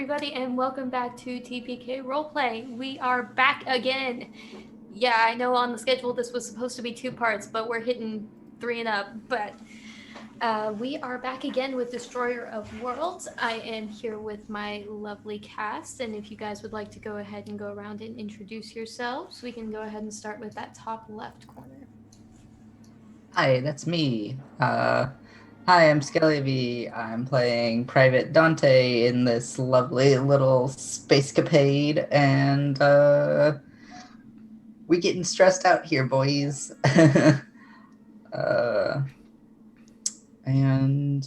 everybody, and welcome back to TPK Roleplay. We are back again. Yeah, I know on the schedule this was supposed to be 2 parts, but we're hitting 3 and up. But we are back again with Destroyer of Worlds. I am here with my lovely cast, and if you guys would like to go ahead and go around and introduce yourselves, we can go ahead and start with that top left corner. Hi, that's me. Hi, I'm Skelly V. I'm playing Private Dante in this lovely little spacecapade, and we getting stressed out here, boys. And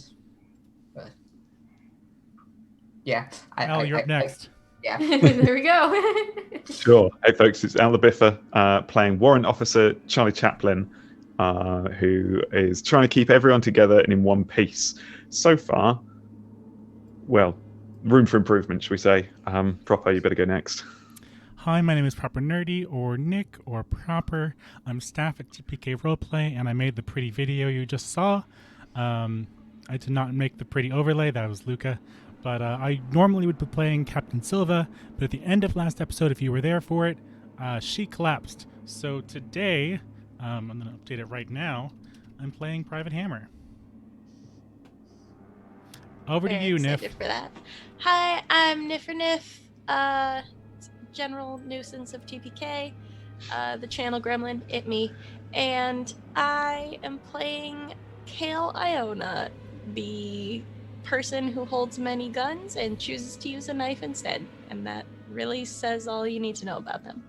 yeah, you're up next. Yeah. There we go. Sure. Hey, folks, it's Al the Biffer playing Warrant Officer Charlie Chaplin, who is trying to keep everyone together and in one piece. So far, well, room for improvement, shall we say. Proper, you better go next. Hi, my name is Proper Nerdy, or Nick, or Proper. I'm staff at TPK Roleplay, and I made the pretty video you just saw. I did not make the pretty overlay, that was Luca. But I normally would be playing Captain Silva, but at the end of last episode, if you were there for it, she collapsed. So today, I'm going to update it right now, I'm playing Private Hammer. Over to you, Nif. For that. Hi, I'm Nif, general nuisance of TPK, the channel gremlin, it me, and I am playing Kale Iona, the person who holds many guns and chooses to use a knife instead, and that really says all you need to know about them.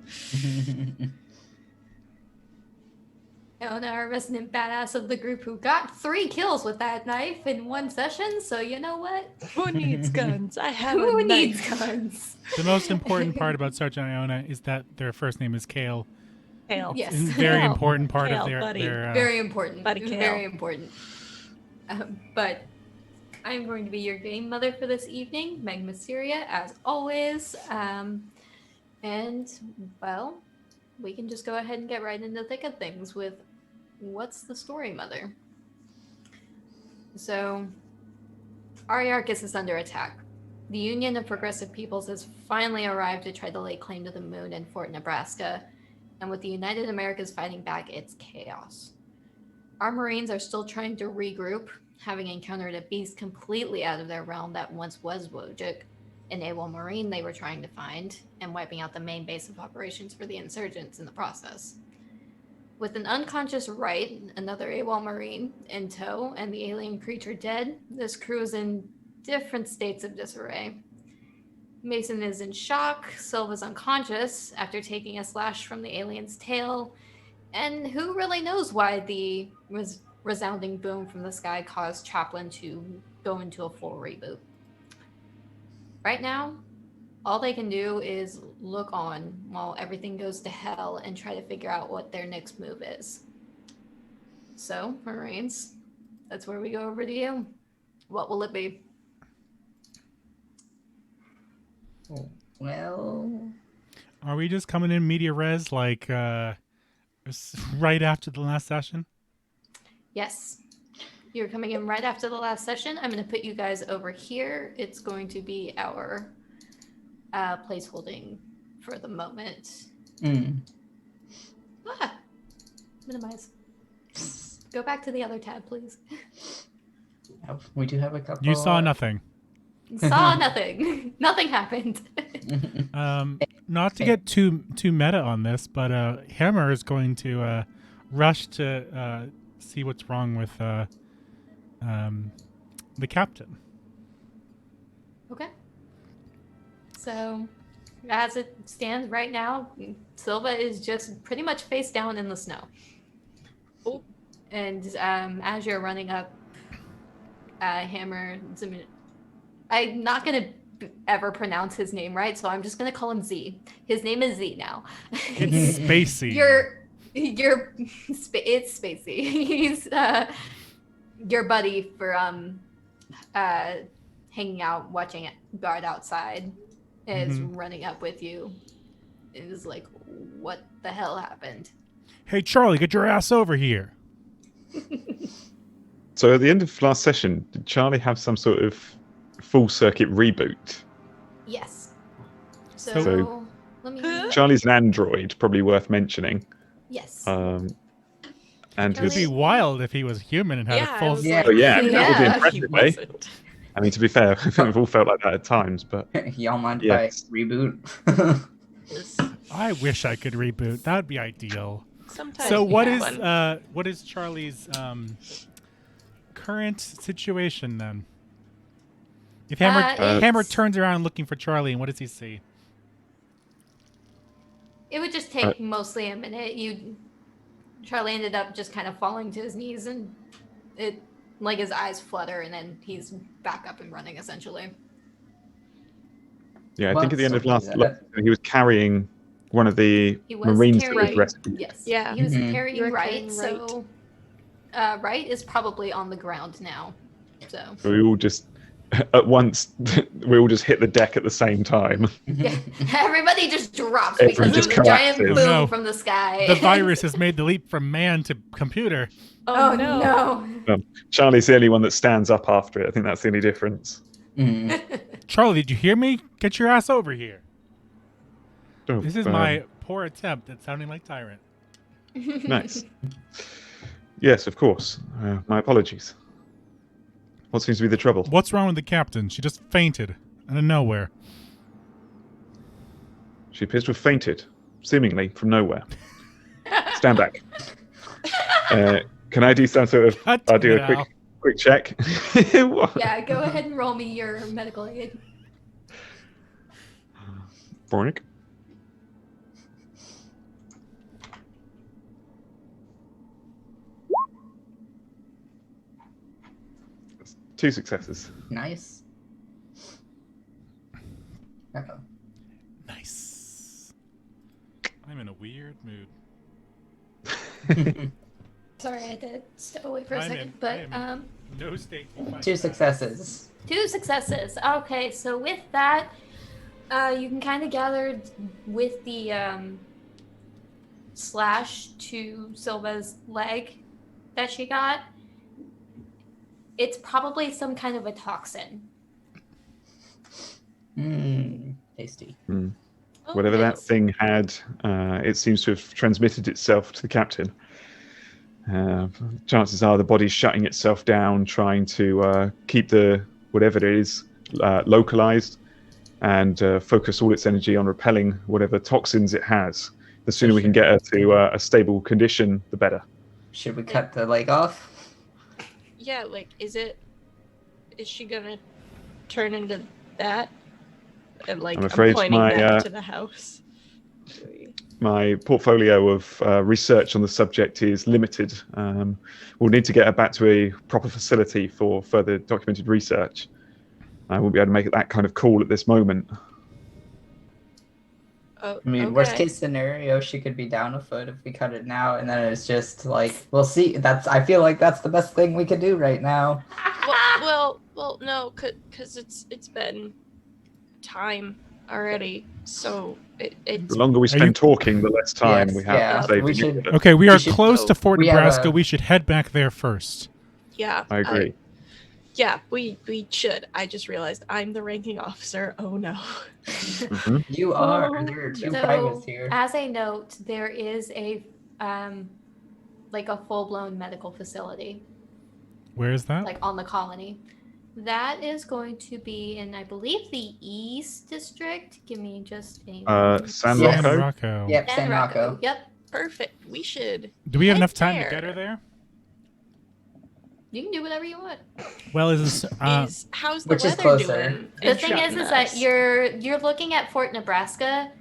Iona, our resident badass of the group who got 3 kills with that knife in 1 session, so you know what? Who needs guns? I have Who a needs knife. guns? The most important part about Sergeant Iona is that their first name is Kale. Kale. Yes. It's a very Kale. important part Kale, of their... buddy. Very important. Buddy Kale. Very important. But I'm going to be your game mother for this evening, Meg Mysteria, as always. And, well, we can just go ahead and get right into the thick of things with what's the story, Mother? So, Ariarcus is under attack. The Union of Progressive Peoples has finally arrived to try to lay claim to the moon in Fort Nebraska, and with the United Americas fighting back, it's chaos. Our Marines are still trying to regroup, having encountered a beast completely out of their realm that once was Wojcik, an AWOL Marine they were trying to find, and wiping out the main base of operations for the insurgents in the process. With an unconscious Wright, another AWOL Marine, in tow, and the alien creature dead, this crew is in different states of disarray. Mason is in shock, Silva's unconscious after taking a slash from the alien's tail, and who really knows why the resounding boom from the sky caused Chaplin to go into a full reboot. Right now, all they can do is look on while everything goes to hell and try to figure out what their next move is. So, Marines, that's where we go over to you. What will it be? Well, Are we just coming in media res like right after the last session? Yes. You're coming in right after the last session. I'm going to put you guys over here. It's going to be our placeholding for the moment. Minimize. Go back to the other tab, please. we do have a couple. You saw nothing. Saw nothing. Nothing happened. Not to get too meta on this, but Hammer is going to rush to see what's wrong with the captain. Okay. So, as it stands right now, Silva is just pretty much face down in the snow. Oh. And as you're running up, Hammer, I'm not going to ever pronounce his name right, so I'm just going to call him Z. His name is Z now. It's Spacey. It's Spacey. He's your buddy for hanging out, watching guard outside, is running up with you. It was like, what the hell happened? Hey, Charlie, get your ass over here. So at the end of last session, did Charlie have some sort of full circuit reboot? Yes. So- So let me. Charlie's an android, probably worth mentioning. Yes. And It'd be Charlie- wild if he was human and had Yeah, a I full. was Yeah. like, Oh, yeah, that would be He impressive, eh? wasn't. I mean, to be fair, I think we've all felt like that at times, but Y'all mind Yes. if I reboot? I wish I could reboot. That would be ideal. Sometimes. So we what have is one. what is Charlie's current situation then? If Hammer it's- turns around looking for Charlie, and what does he see? It would just take mostly a minute. Charlie ended up just kind of falling to his knees, and his eyes flutter, and then he's back up and running essentially. yeah, I Well, think at the end of so last, that- he was carrying one of the He was Marines that carrying. was rescued. Yes. Yeah. He was Mhm. carrying You were Wright. carrying Wright. So, Wright is probably on the ground now. So. So we all just, at once, we all just hit the deck at the same time. Yeah, everybody just drops Everyone because just of the giant collapses. boom Oh, no. from the sky. The virus has made the leap from man to computer. Oh no! Charlie's the only one that stands up after it. I think that's the only difference. Mm. Charlie, did you hear me? Get your ass over here. Oh, This is my poor attempt at sounding like Tyrant. Nice. Yes, of course. My apologies. What seems to be the trouble? What's wrong with the captain? She just fainted out of nowhere. She appears to have fainted, seemingly from nowhere. Stand back. Can I do some sort of? God I'll damn do it, a Al. quick check. What? Yeah, go ahead and roll me your medical aid. Bornik. That's 2 successes. Nice. Uh-oh. Nice. I'm in a weird mood. Sorry, I had to step away for a I'm second. in- But I am No state. to fight 2 that. successes. 2 successes. Okay, so with that, you can kind of gather with the slash to Silva's leg that she got. It's probably some kind of a toxin. Tasty. Whatever that yes. thing had, it seems to have transmitted itself to the captain. Chances are the body's shutting itself down, trying to keep the whatever it is localized and focus all its energy on repelling whatever toxins it has. The sooner we can get her to a stable condition, the better. Should we cut the leg off? Yeah, like, is she gonna turn into that? And like, I'm afraid pointing my, back to the house. My portfolio of research on the subject is limited. We'll need to get her back to a proper facility for further documented research. I won't be able to make that kind of call at this moment. Oh, I mean, worst case scenario, she could be down a foot if we cut it now, and then it's just like, we'll see. I feel like that's the best thing we could do right now. Well, no, because it's been time already, so it's The longer we spend talking, the less time Yes, we have yeah, to save we the should- nuclear. Okay, we are should close go. to Fort We have Nebraska. a- We should head back there first. yeah. I agree. Yeah, we should. I just realized I'm the ranking officer. Oh no. Mhm. You are. There are 2 So, privates here. as a note, there is a like a full-blown medical facility Where is that? like on the colony. That is going to be in, I believe, the East District. Give me just a San Yes. Rocco? Rocco. Yep, San Rocco. Yep. Perfect. We should. Do we have head enough time there. to get her there? You can do whatever you want. Well, is this? How's the Which is weather closer? doing? The in thing is Trenton, that us? you're looking at Fort Nebraska,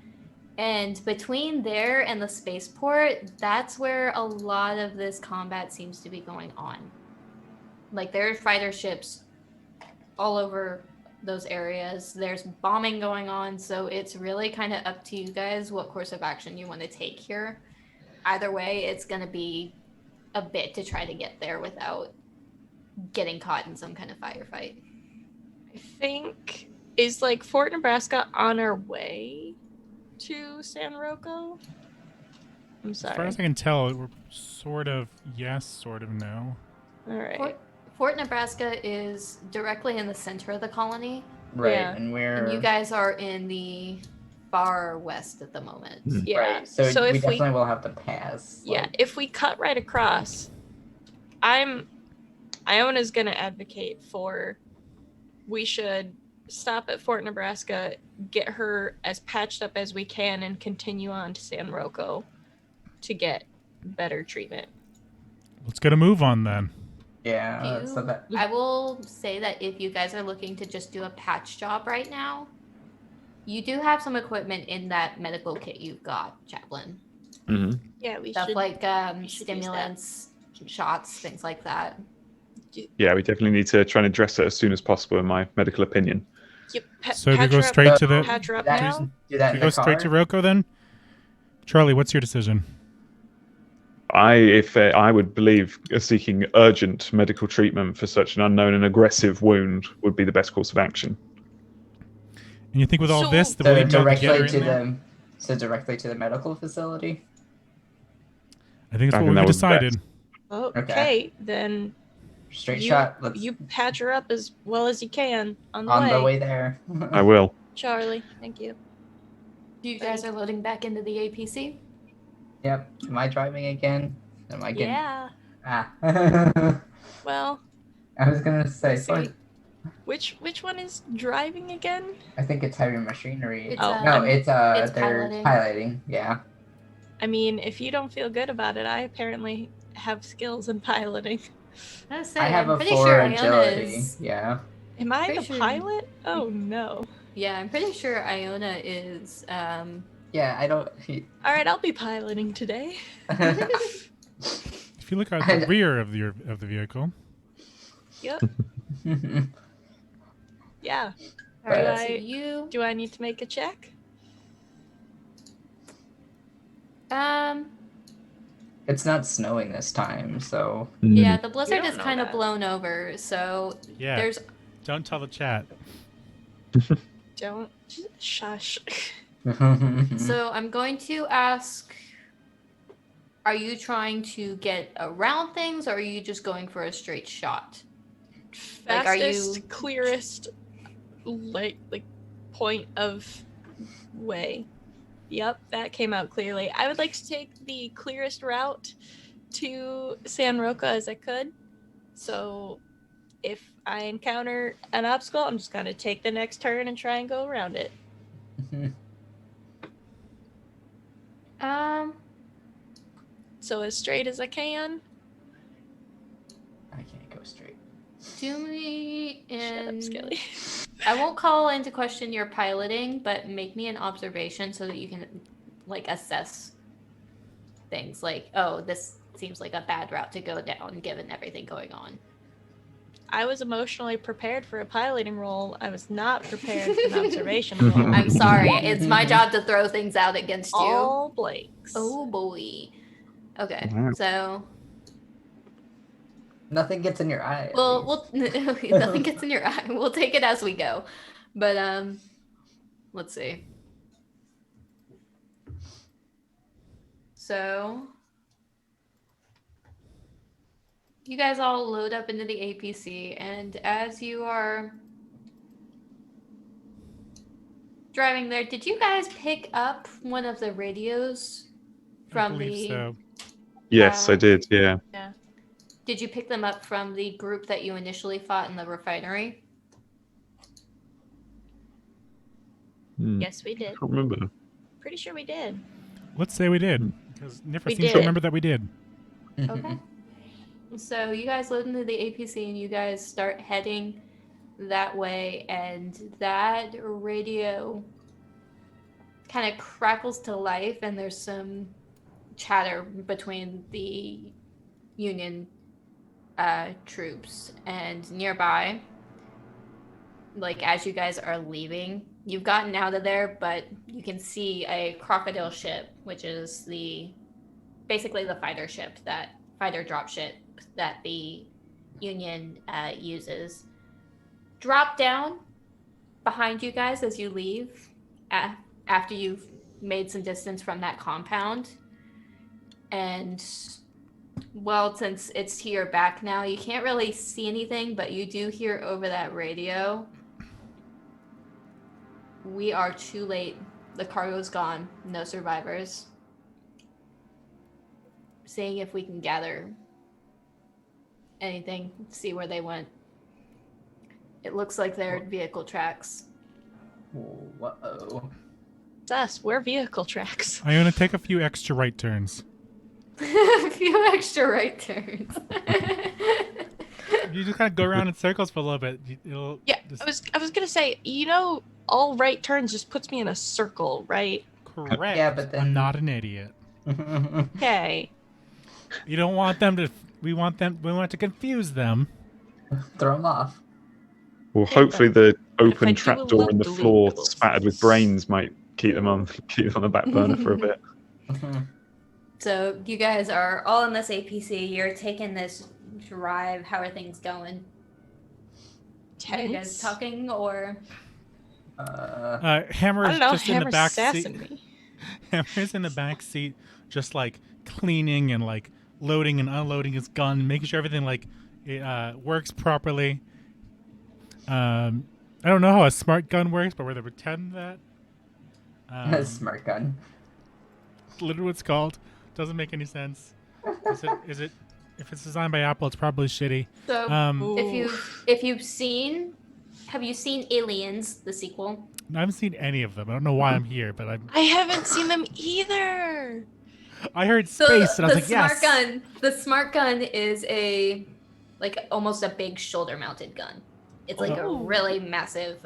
and between there and the spaceport, that's where a lot of this combat seems to be going on. Like, there are fighter ships all over those areas. There's bombing going on, so it's really kind of up to you guys what course of action you want to take here. Either way, it's going to be a bit to try to get there without getting caught in some kind of firefight. I think is like Fort Nebraska on our way to San Rocco. I'm as far sorry. as I can tell, we're sort of yes, sort of no. All right. Fort Nebraska is directly in the center of the colony, Right, Yeah. and we're And you guys are in the far west at the moment. Hmm. Yeah. right. So, So we if we definitely will have to pass. Yeah, like- if we cut right across, Iona's gonna advocate for we should stop at Fort Nebraska, get her as patched up as we can, and continue on to San Rocco to get better treatment. Let's get a move on then. Yeah. So that. I will say that if you guys are looking to just do a patch job right now, you do have some equipment in that medical kit you've got, Chaplain. Hmm. Yeah, we Stuff should. like should use that. stimulants, shots, things like that. Yeah, we definitely need to try and address it as soon as possible, in my medical opinion. Yep, So do we patch go her up- straight to the? patch her up that, now. do that Do in we go the straight to car? Rocco then? Charlie, what's your decision? I would believe seeking urgent medical treatment for such an unknown and aggressive wound would be the best course of action. And you think with all So- this that So we'll even be able to get her directly in to there? the. So directly to the medical facility. I think I that's what think that we've would be decided. Okay, then Straight you, shot. Let's you patch her up as well as you can on the on way. the way there. I will. Charlie, thank you. You guys are loading back into the APC? Yep. Am I driving again? Am I getting? Yeah. Ah. Well, I was gonna say. let's see. Which one is driving again? I think it's heavy machinery. It's, Oh. No, it's it's they're piloting. piloting. Yeah. I mean, if you don't feel good about it, I apparently have skills in piloting. I was say, I have I'm a pretty 4 sure agility. Iona is. Yeah. Am I Pretty the sure- pilot? Oh no. Yeah, I'm pretty sure Iona is. Yeah. I don't. All right, I'll be piloting today. If you look at the And- rear of the vehicle, Yep. Yeah. All right, But- so you. Do I need to make a check? It's not snowing this time, so Yeah, the blizzard don't is know kind of that. blown over, so yeah. there's. Don't tell the chat. Don't shush. So I'm going to ask. Are you trying to get around things, or are you just going for a straight shot? Like, are Fastest, you- clearest, like point of way. Yep, that came out clearly. I would like to take the clearest route to San Rocco as I could. So if I encounter an obstacle, I'm just gonna take the next turn and try and go around it. So as straight as I can. I can't go straight. Do me Shut up, in. Skelly. I won't call into question your piloting, but make me an observation so that you can, like, assess things. Like, oh, this seems like a bad route to go down, given everything going on. I was emotionally prepared for a piloting role. I was not prepared for an observation role. I'm sorry. It's my job to throw things out against you. All blanks. Oh boy. Okay, Wow. so Nothing gets in your eye. at we'll least. nothing gets in your eye. We'll take it as we go. But let's see. So you guys all load up into the APC, and as you are driving there, did you guys pick up one of the radios I from believe the so. Yes, I did. Yeah. Did you pick them up from the group that you initially fought in the refinery? Yes, we I did. can't remember. Pretty sure we did. Let's say we did, because Nifra We seems did. to remember that we did. Okay. So you guys load into the APC and you guys start heading that way, and that radio kind of crackles to life, and there's some chatter between the Union troops, and nearby, like as you guys are leaving, you've gotten out of there, but you can see a crocodile ship, which is basically the fighter drop ship that the Union uses, drop down behind you guys as you leave after you've made some distance from that compound. And well, since it's to your back now, you can't really see anything, but you do hear over that radio we are too late. The cargo's gone. No survivors. Seeing if we can gather anything, see where they went. It looks like they're vehicle tracks. Whoa. It's us. We're vehicle tracks. I'm gonna take a few extra right turns. A few extra right turns. You just kind of go around in circles for a little bit. It'll Yeah, just... I was gonna say, all right turns just puts me in a circle, right? Correct. Yeah, but then- I'm not an idiot. Okay. You don't want them to. We want to confuse them. Throw them off. Well, hopefully the I open do a trapdoor in the loop-de-loop floor double. spattered with brains might keep them on the back burner for a bit. So you guys are all in this APC. You're taking this drive. How are things going? Are you guys Tense. talking or? Hammer's I don't know. just in the Hammer's back sassing seat. me. Hammer's in the back seat, just like cleaning and like loading and unloading his gun, making sure everything like works properly. I don't know how a smart gun works, but we're gonna pretend that. Smart gun. Literally what it's called. Doesn't make any sense. Is it? If it's designed by Apple, it's probably shitty. So Ooh. if you've seen, have you seen Aliens, the sequel? I haven't seen any of them. I don't know why I'm here, but I haven't seen them either. I heard So space, and I was like, smart yes. gun. The smart gun is almost a big shoulder-mounted gun. It's like a Oh. really massive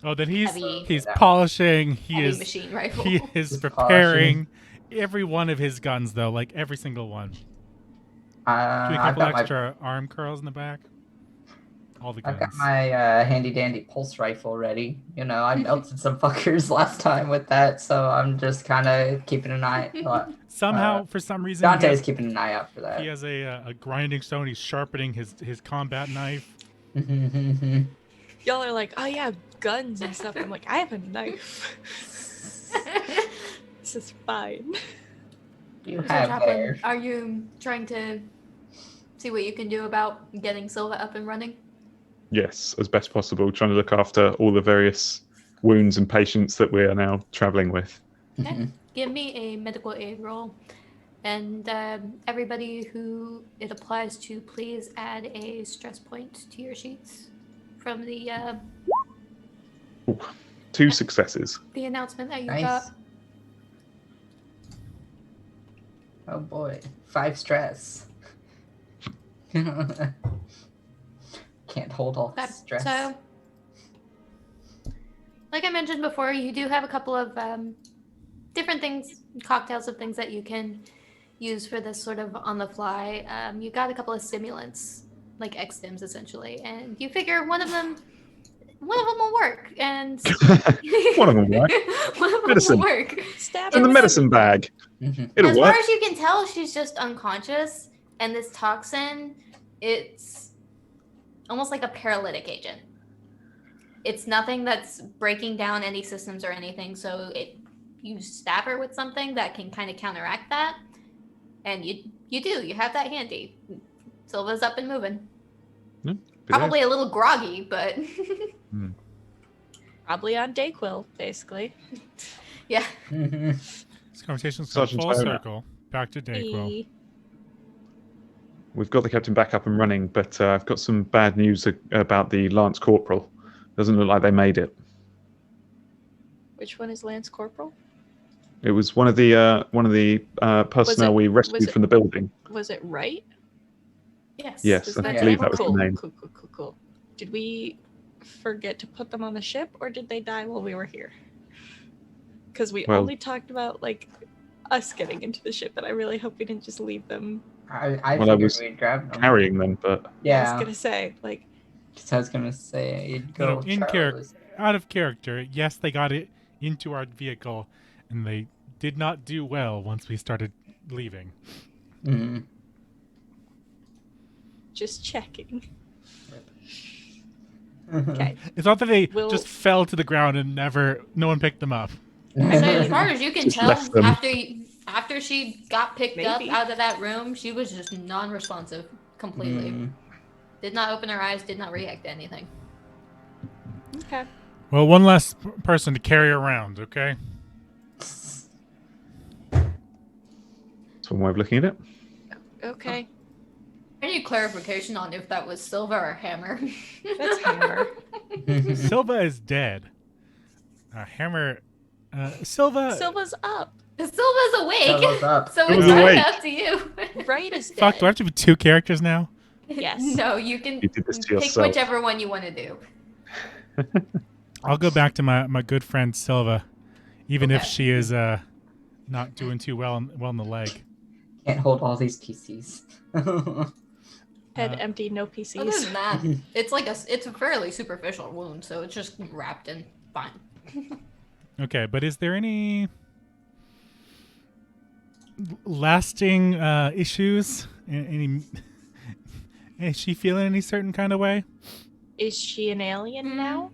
Oh, then he's heavy polishing. He is machine rifle. he is He's preparing every one of his guns, though, like every single one. Do a I've couple got extra arm curls in the back. All the guns. I've got my handy dandy pulse rifle ready. I melted some fuckers last time with that, so I'm just kind of keeping an eye. Somehow, for some reason, Dante's keeping an eye out for that. he has a grinding stone. He's sharpening his combat knife. Y'all are like, oh yeah, guns and stuff. I'm like, I have a knife. This is fine. You So, have Chaplain, there. are you trying to see what you can do about getting Silva up and running? Yes, as best possible, trying to look after all the various wounds and patients that we are now travelling with. Okay. Give me a medical aid roll. And everybody who it applies to, please add a stress point to your sheets from the Ooh, 2 successes. announcement that you Nice. got. Oh boy, 5 stress. Can't hold all Okay, this stress. so, like I mentioned before, you do have a couple of different things, cocktails of things that you can use for this sort of on the fly. You got a couple of stimulants, like X-Stims essentially, and you figure one of them will work, and One of them, right? one of them Medicine. will work. Stab It's in the him. medicine bag. Mhm. It'll As work. far as you can tell, she's just unconscious, and this toxin, it's almost like a paralytic agent. It's nothing that's breaking down any systems or anything, so you stab her with something that can kind of counteract that, and you have that handy. Silva's up and moving. Probably a little groggy, but Probably on Dayquil, basically. yeah. Mhm. This conversation's come Sergeant full Toner. circle. Back to Dayquil. Hey. We've got the captain back up and running, but I've got some bad news about the Lance Corporal. Doesn't look like they made it. Which one is Lance Corporal? It was one of the personnel we rescued from the building. Was it right? Yes. Yes, Is I that believe it? that was the cool. name. Cool. Did we forget to put them on the ship, or did they die while we were here? Because we Well- only talked about like us getting into the ship, and I really hope we didn't just leave them. I Well, I figured was we'd grab them. Carrying them, but I Yeah, was gonna say like, I was gonna say you'd go. in Charles. character, out of character. Yes, they got it into our vehicle, and they did not do well once we started leaving. Mhm. just checking. Mhm. Okay. It's not that they Will- just fell to the ground and no one picked them up. So as far as you can Just tell, left them. after she got picked up Maybe. out of that room, she was just non-responsive completely. Mhm. Did not open her eyes, did not react to anything. Okay. Well, one less person to carry around, okay? That's one way of looking at it. Okay, I need clarification on if that was Silva or Hammer. that's Hammer. Silva is dead. Hammer... Silva... Silva's up. Silva's awake. Silva's up. So Silva's it's kind awake. of up to you. Right is dead. Fuck, do I have to be 2 characters now? Yes. No, you can You did this to pick yourself. whichever one you want to do. I'll go back to my good friend Silva, even if Okay. she is not doing too well in the leg. Can't hold all these PCs. Head empty, no Other PCs. than that, it's a fairly superficial wound, so it's just wrapped in fine. Okay, but is there any lasting issues? Any? Is she feeling any certain kind of way? Is she an alien now?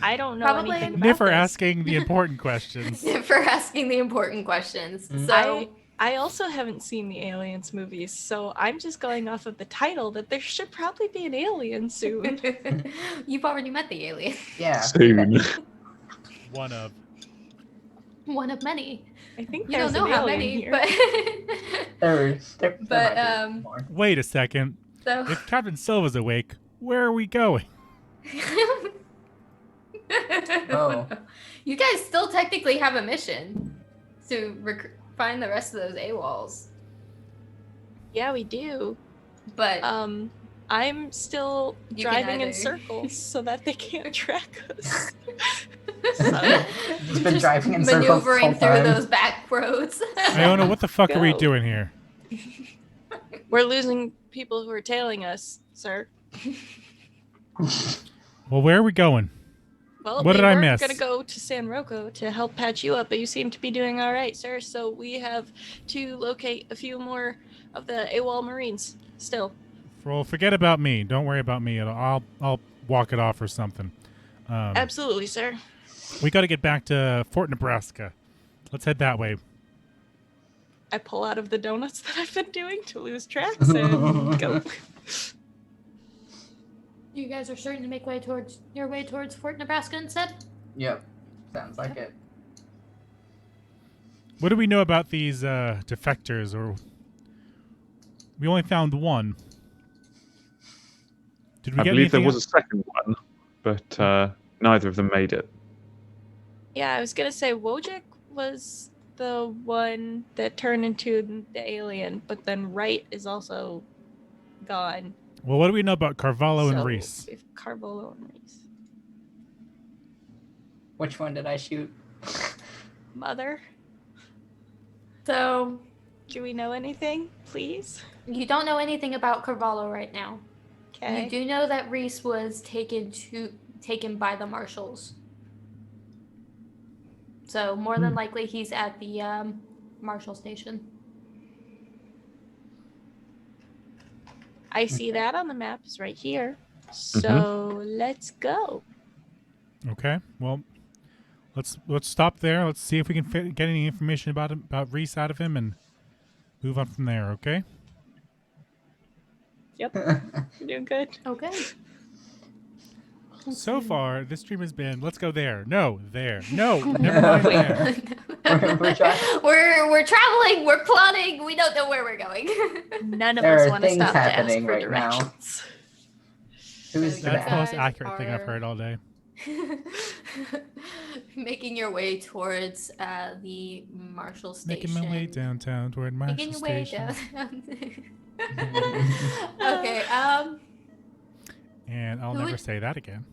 I don't know Probably. anything about Niffer this. asking the important questions. For asking the important questions. Mm. So I also haven't seen the Aliens movies, so I'm just going off of the title that there should probably be an alien soon. you've already met the alien. Yeah. Soon. One of. One of many. I think You there's don't know an how alien many, here. but There But, might be more. Wait a second. so If Captain Silva's awake, where are we going? Oh. You guys still technically have a mission to find the rest of those AWOLs. Yeah, we do. But I'm still You can driving in either- circles so that they can't track us. He's been driving in circles this maneuvering whole through time. those back roads. Iona, what the fuck are we Go. doing here? We're losing people who are tailing us, sir. Well, where are we going? Well, What we did I were miss? gonna go to San Rocco to help patch you up, but you seem to be doing all right, sir. So we have to locate a few more of the AWOL Marines still. Well, forget about me. Don't worry about me. I'll walk it off or something. Absolutely, sir. We got to get back to Fort Nebraska. Let's head that way. I pull out of the donuts that I've been doing to lose tracks and go. You guys are starting to make your way towards Fort Nebraska instead? Yep. Sounds like it. What do we know about these defectors? Or we only found one. Did we I get believe there anything was a else? second one, but neither of them made it. Yeah, I was gonna say Wojcik was the one that turned into the alien, but then Wright is also gone. Well, what do we know about Carvalho and So, Reese? if Carvalho and Reese. Which one did I shoot? Mother, So do we know anything, please? you don't know anything about Carvalho right now. Okay. You do know that Reese was taken by the marshals. So more than likely he's at the marshal station. I see that on the map. It's right here. So let's go. Okay. Well, let's stop there. Let's see if we can get any information about Reese out of him and move on from there. Okay. Yep. You're doing good. Okay. So far, this stream has been, let's go there. No, there. No, never mind there. We're trying- we're traveling. We're plotting. We don't know where we're going. None of There us are want to things stop to ask happening for right now. directions. Who's So That's the most guys accurate thing I've are- heard all day. Making your way towards the marshal station. Making my way downtown toward Marshall Making your way Station. down. Okay. And I'll Who never would- say that again.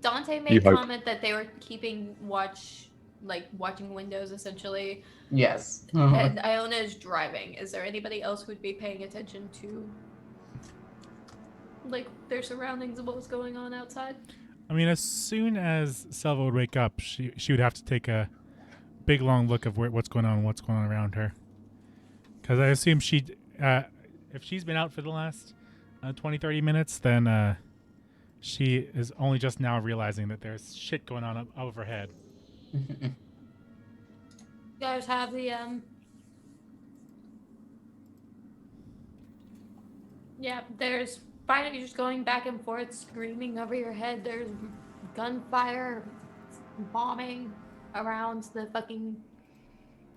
Dante You made hope. comment that they were keeping watching windows essentially, Yes. and Iona is driving. Is there anybody else who'd be paying attention to their surroundings and what was going on outside? I mean, as soon as Selva would wake up, she would have to take a big, long look of what's going on around her. Because I assume if she's been out for the last 20, 30 minutes, then she is only just now realizing that there's shit going on up overhead. You guys have the yeah, there's find you're just going back and forth, screaming over your head. There's gunfire, bombing around the fucking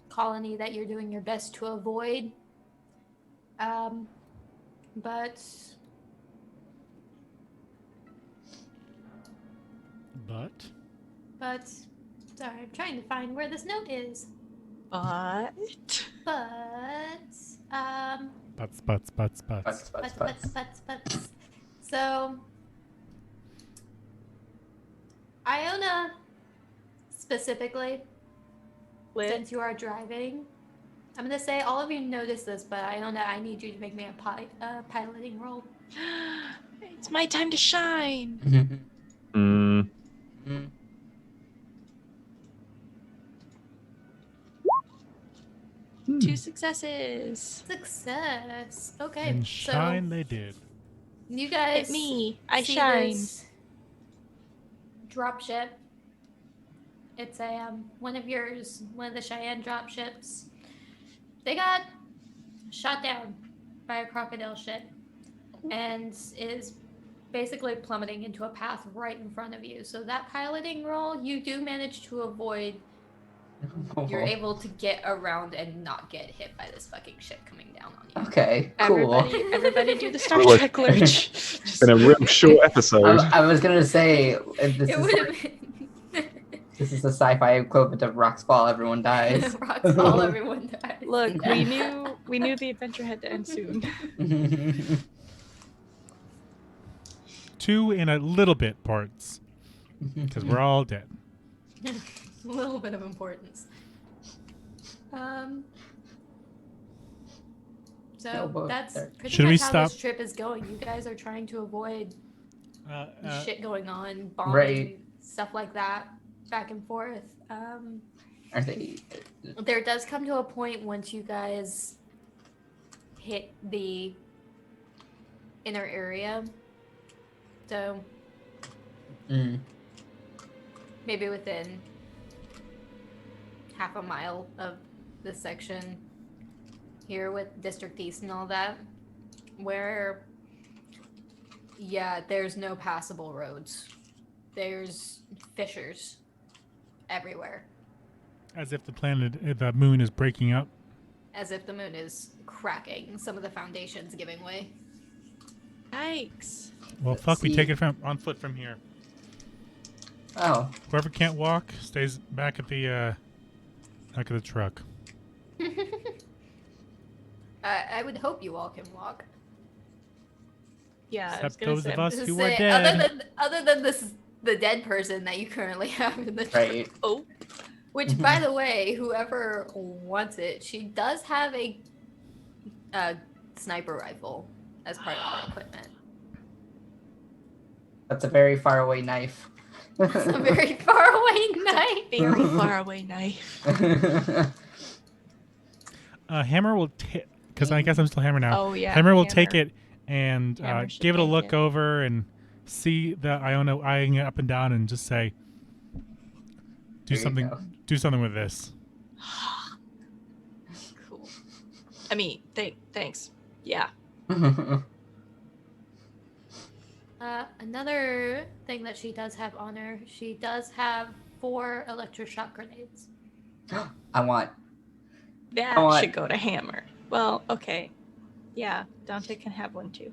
colony that you're doing your best to avoid. But sorry, I'm trying to find where this note is. But Butts. Butts. So, Iona, specifically, since you are driving, I'm gonna say all of you notice this, but Iona, I need you to make me a piloting roll. It's my time to shine. Mm. 2 successes. Success. Okay, And so shine they did. you guys Hit me. I see shine. this dropship. It's a one of the Cheyenne dropships. They got shot down by a crocodile ship and is basically plummeting into a path right in front of you. So that piloting roll, you do manage to avoid. You're able to get around and not get hit by this fucking ship coming down on you. Okay, cool. Everybody do the Star Otherwise- Trek lurch. It's been a real short episode. I was gonna say this It is would have like, been this is the sci-fi equivalent of Rock's Fall. Everyone dies. rocks fall, everyone dies. Look, we knew the adventure had to end soon. 2 in a little bit parts, because we're all dead. A little bit of importance. So No, but that's there- pretty Should we much how stop? this trip is going. You guys are trying to avoid shit going on, bombing, Right. stuff like that, back and forth. Are they? There does come to a point once you guys hit the inner area. So maybe within half a mile of this section here with District East and all that, where, yeah, there's no passable roads. There's fissures everywhere, As if the moon is breaking up. as if the moon is cracking, some of the foundations giving way. Yikes. Well, Let's fuck, we see. take it on foot from here. Oh, Whoever can't walk stays back at the truck. I would hope you all can walk. Yeah, I was Except gonna those say. of us Just who say, are dead. other than the dead person that you currently have in the truck. right. Oh, Which, by the way, whoever wants it, she does have a sniper rifle as part of her equipment. That's a very far away knife. It's a very far away knife. very far away knife. Hammer will take, because I guess I'm still Hammer now. Oh yeah. Hammer will take it and Hammer should give it a take look it. over and see the Iona eyeing it up and down and just say, There you something. go. Do something with this. Cool. I mean, thanks. Yeah. Another thing that she does have on her, she does have 4 electroshock grenades. I want. That Oh, I- should go to Hammer. Well, okay. Yeah, Dante can have one too.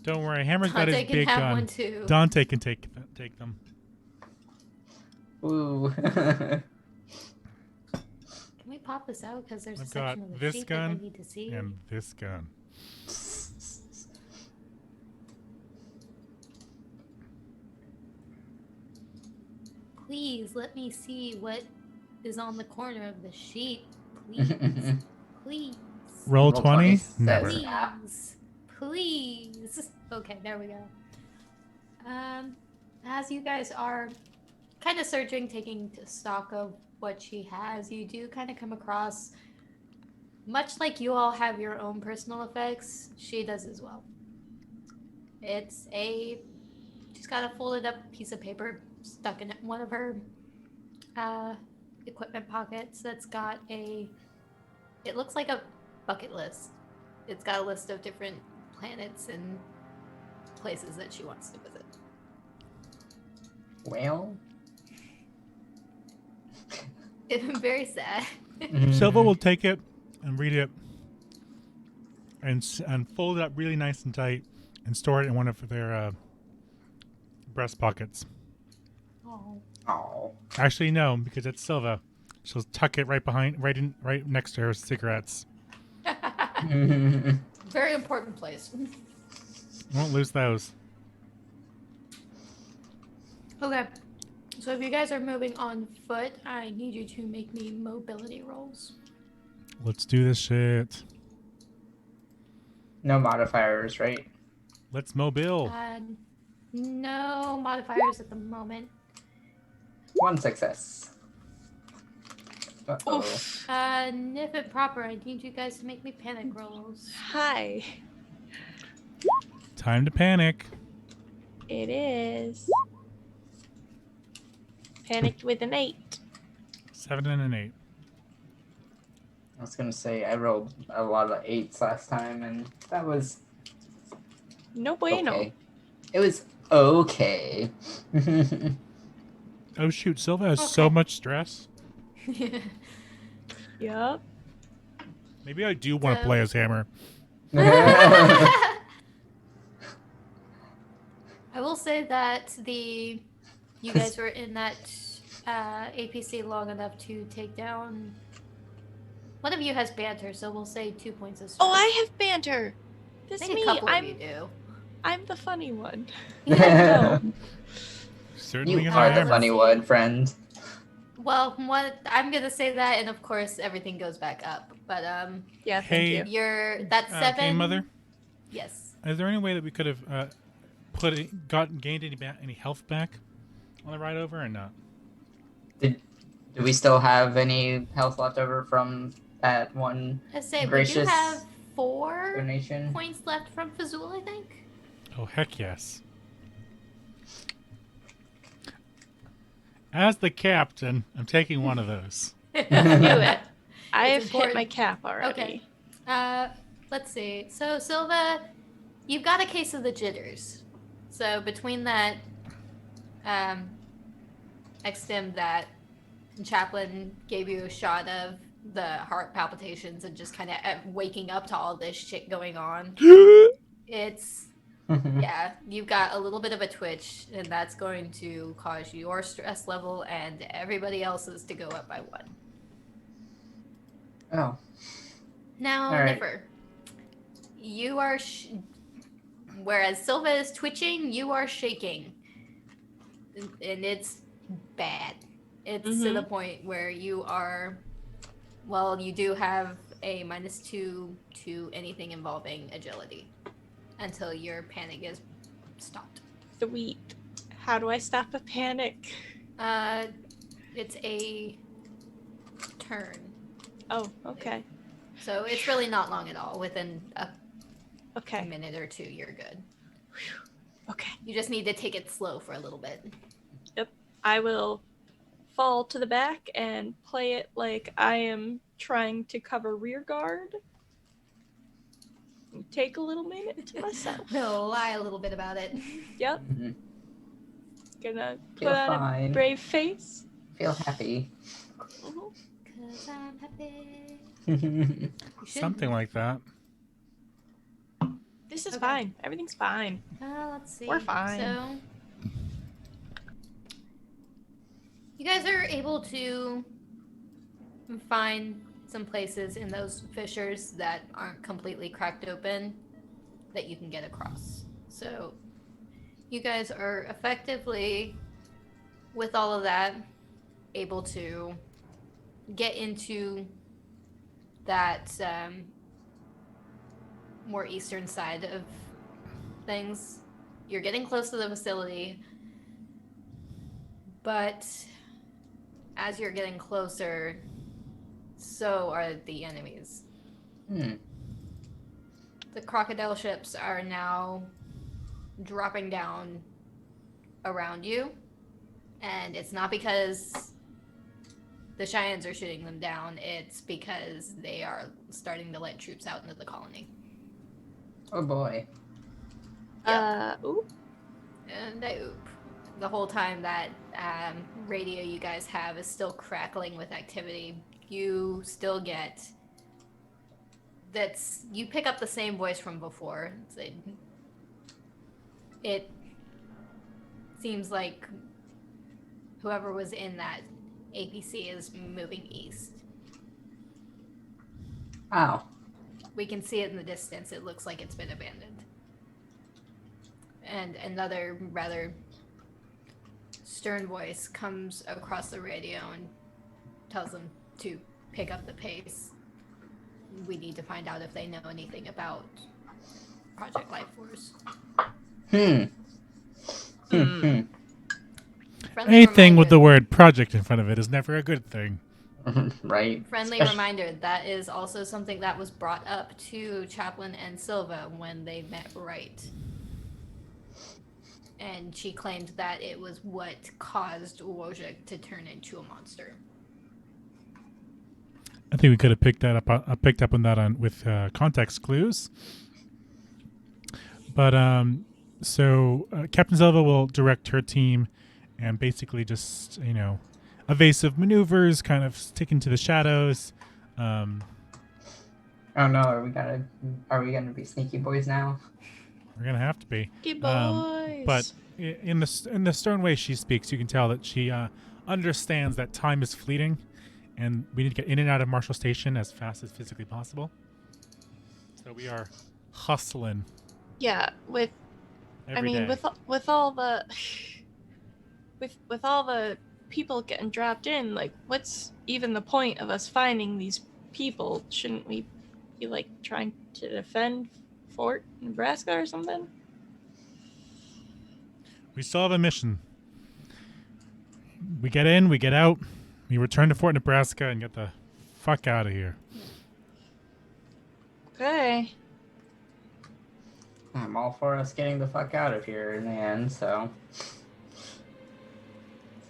Don't worry, Hammer's got Dante his can big have gun. one too. Dante can take them. Ooh. Can we pop this out? Because there's a I've section got of the this sheet that I gun need to see. And this gun. Please let me see what is on the corner of the sheet. Please. Please. Roll Roll 20? 20 Never. says- Please. Please. Okay, there we go. As you guys are kind of searching, taking stock of what she has, you do kind of come across, much like you all have your own personal effects, she does as well. She's got a folded up piece of paper stuck in one of her equipment pockets that's got it looks like a bucket list. It's got a list of different planets and places that she wants to visit. Well. It's very sad. Silva will take it and read it and fold it up really nice and tight and store it in one of their breast pockets. Oh. Oh. Actually, no, because it's Silva. She'll tuck it right next to her cigarettes. Very important place. Won't lose those. Okay. So if you guys are moving on foot, I need you to make me mobility rolls. Let's do this shit. No modifiers, right? Let's mobile. No modifiers at the moment. 1 success. Uh-oh. Oof. Nif and Proper, I need you guys to make me panic rolls. Hi. Time to panic. It is. Panicked with an 8. 7 and an 8. I was gonna say I rolled a lot of 8s last time, and that was No bueno. okay. It was okay. Oh shoot, Silva has so Okay. much stress. Yup. Maybe I do want to So- play as Hammer. I will say that you guys were in that APC long enough to take down. One of you has banter, so we'll say 2 points of stress. Oh, I have banter. This I think me. a couple of you I'm do. I'm the funny one. Yeah. Certainly You an are Hammer. the funny one, friend. Well, I'm gonna say that, and of course everything goes back up. But Yeah, thank Hey. you. you're that's 7. Game Mother, Yes. is there any way that we could have gained any health back on the ride over or not? Do we still have any health left over from that one I say we do Gracious have 4 donation? points left from Fazul, I think. Oh heck yes. As the captain, I'm taking one of those. Do it. I have It's hit my important. cap already. Okay. Let's see. So Silva, you've got a case of the jitters. So between that, extem that Chaplain gave you a shot of the heart palpitations and just kind of waking up to all this shit going on. It's yeah, you've got a little bit of a twitch, and that's going to cause your stress level and everybody else's to go up by 1. Oh. Now, All right. Nipper, you are, whereas Silva is twitching, you are shaking, and it's bad. It's to the point where you are, well, you do have a -2 to anything involving agility until your panic is stopped. Sweet. How do I stop a panic? It's a turn. Oh, okay. So it's really not long at all. Within a Okay. minute or 2, you're good. Okay. You just need to take it slow for a little bit. I will fall to the back and play it like I am trying to cover rear guard. Take a little minute to myself. No, lie a little bit about it. Yep. Mhm. Gonna put Feel on fine. a brave face. Feel happy. Mhm. 'Cause I'm happy. Oh, You should- Something like that. This is Okay. fine. Everything's fine. Let's see. We're fine. So, you guys are able to find some places in those fissures that aren't completely cracked open that you can get across. So, you guys are effectively, with all of that, able to get into that more eastern side of things. You're getting close to the facility, but as you're getting closer, so are the enemies. Hmm. The crocodile ships are now dropping down around you, and it's not because the Cheyennes are shooting them down, it's because they are starting to let troops out into the colony. Oh boy. Ooh. And the whole time that radio you guys have is still crackling with activity, you still get you pick up the same voice from before. It seems like whoever was in that APC is moving east. Oh. We can see it in the distance. It looks like it's been abandoned. And another rather stern voice comes across the radio and tells them to pick up the pace. We need to find out if they know anything about Project Life Force. Anything with the word project in front of it is never a good thing. Right. Friendly reminder, that is also something that was brought up to Chaplin and Silva when they met Wright. And she claimed that it was what caused Wojcik to turn into a monster. I think we could have picked up on that with context clues. But so Captain Silva will direct her team and basically just, evasive maneuvers, kind of stick into the shadows. Oh no, are we gonna be sneaky boys now? We're gonna have to be. Sneaky boys. But in the stern way she speaks, you can tell that she understands that time is fleeting, and we need to get in and out of Marshall Station as fast as physically possible. So we are hustling. Yeah, with all the with all the people getting dropped in, like, what's even the point of us finding these people? Shouldn't we be like trying to defend Fort Nebraska or something? We still have a mission. We get in, we get out, we return to Fort Nebraska and get the fuck out of here. Okay. I'm all for us getting the fuck out of here in the end, so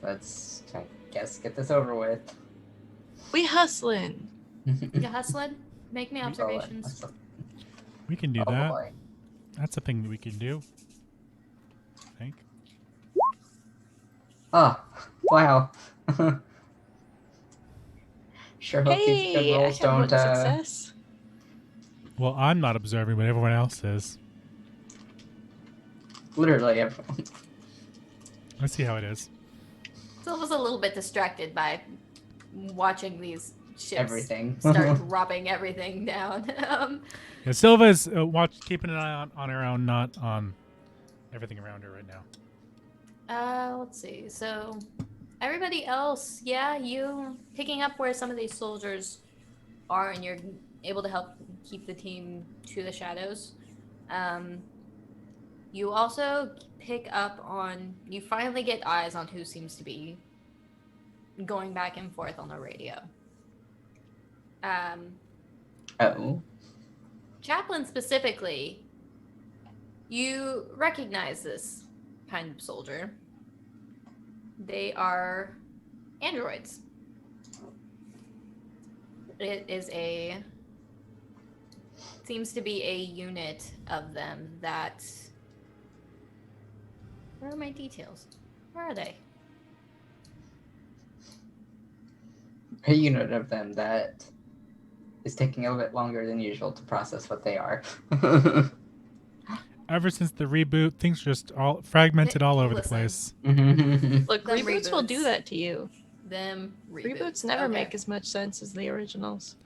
let's, I guess, get this over with. We hustling. You hustling? Make me observations. We can do Oh that. boy. That's a thing that we can do. I think. Oh, wow. Sure hope these Hey, good rolls I have one don't success. Well, I'm not observing, but everyone else is. literally everyone. Let's see how it is. So I was a little bit distracted by watching these ships Everything. start dropping everything down. Yeah, Silva is keeping an eye on her own, not on everything around her right now. Let's see. So, everybody else, yeah, you picking up where some of these soldiers are, and you're able to help keep the team to the shadows. You also pick up on. You finally get eyes on who seems to be going back and forth on the radio. Oh. Chaplin specifically, you recognize this kind of soldier. They are androids. It is seems to be a unit of them that... Where are my details? Where are they? A unit of them that is taking a little bit longer than usual to process what they are. Ever since the reboot, things are just all fragmented all over the place. Look, Them reboots will do reboots. that to you. Them reboots. Reboots never Okay. make as much sense as the originals.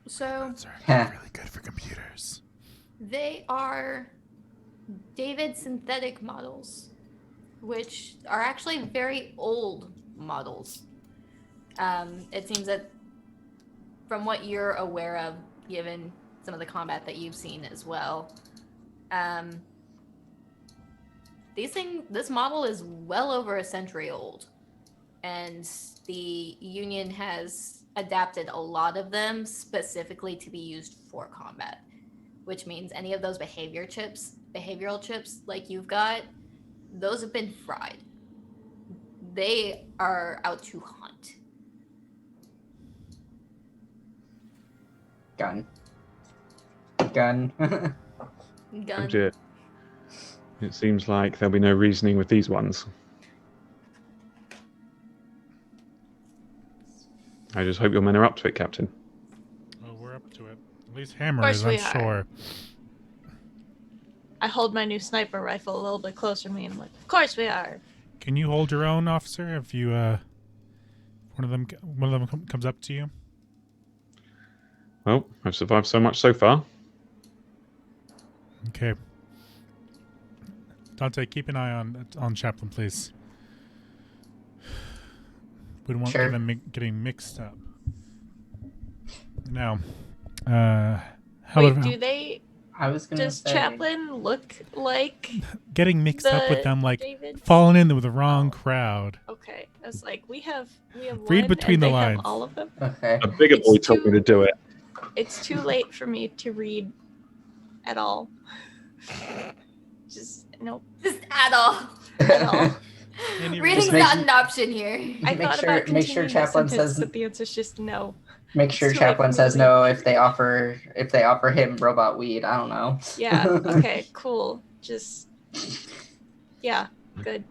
So, Those are really good for computers. they are David synthetic models, which are actually very old models. It seems that from what you're aware of, given some of the combat that you've seen as well, this model is well over a century old, and the Union has adapted a lot of them specifically to be used for combat, which means any of those behavioral chips like you've got, those have been fried. They are out to hunt. Gun. gun. Legit. It seems like there'll be no reasoning with these ones. I just hope your men are up to it, Captain. Oh, we're up to it. At least Hammer course is, we I'm are. sure. I hold my new sniper rifle a little bit closer to me, and I'm like, of course we are. Can you hold your own, officer, if you one of them comes up to you? Well, I've survived so much so far. Okay. Dante, keep an eye on Chaplin, please. We don't want Sure. them getting mixed up. Now, how Wait, about do they? I was gonna Does say. Chaplin look like getting mixed up with the them, like Davids? falling in with the wrong Oh. crowd? Okay, I was like, we have Read one, between and the they lines. have all of them. Okay. A bigger It's boy told me to do it. It's too late for me to read at all. Just nope. Just at all. At all. Any Reading's make- not an option here. I Make thought sure- about make sure continuing the Chaplin sentence, says- but the answer's just no. Make sure It's too late Chaplin for me says to no read. if they offer him robot weed. I don't know. Yeah. Okay. Cool. Just. Yeah. Good.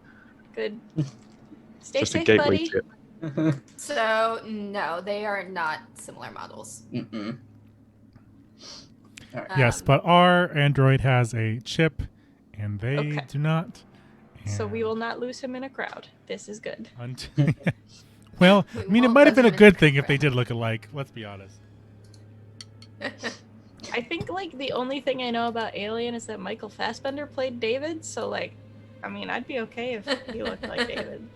Stay Just a safe, gateway buddy. tip. So no, they are not similar models. Mm-mm. Yes, but our android has a chip, and they Okay. do not. So we And will not lose him in a crowd. This is good. well, We I mean, it won't might have lose been a him in good a thing if they crowd. did look alike. Let's be honest. I think like the only thing I know about Alien is that Michael Fassbender played David. So like, I mean, I'd be okay if he looked like David.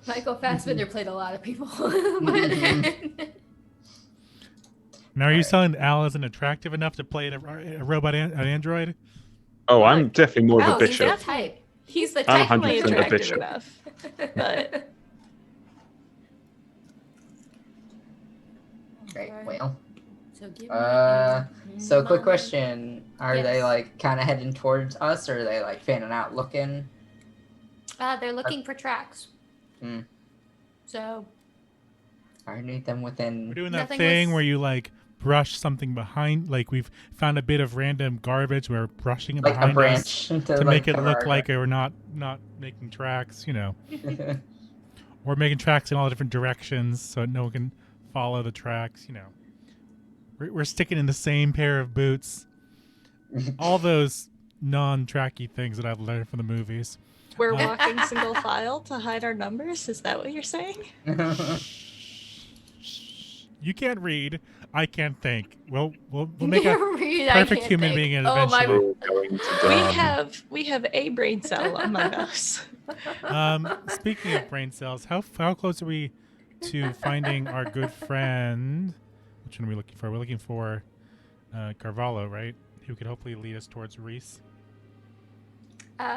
Michael Fassbender played a lot of people. Mhm. Now, are you Alright. saying Al isn't attractive enough to play a robot, an android? Oh, I'm definitely more of a Oh, he's bishop. the type. He's the I'm type. 100% a attractive bishop. enough. But Great. Well. So give me So quick my- question: Are they Yes. like kind of heading towards us, or are they like fanning out, looking? They're looking for tracks. Hmm. So I need them We're within. doing that Nothing thing was- where you like brush something behind, like we've found a bit of random garbage. We're brushing it Like behind a branch us to like, make it cover look our- like we're not making tracks, or making tracks in all different directions so no one can follow the tracks. We're sticking in the same pair of boots. All those non-tracky things that I've learned from the movies. we're walking single file to hide our numbers. Is that what you're saying? You can't read. I can't think. We'll make a Read, I perfect can't human think. being Oh my! eventually. We're all going to We die. have a brain cell among us. Speaking of brain cells, how close are we to finding our good friend? Which one are we looking for? We're looking for Carvalho, right? Who could hopefully lead us towards Reese.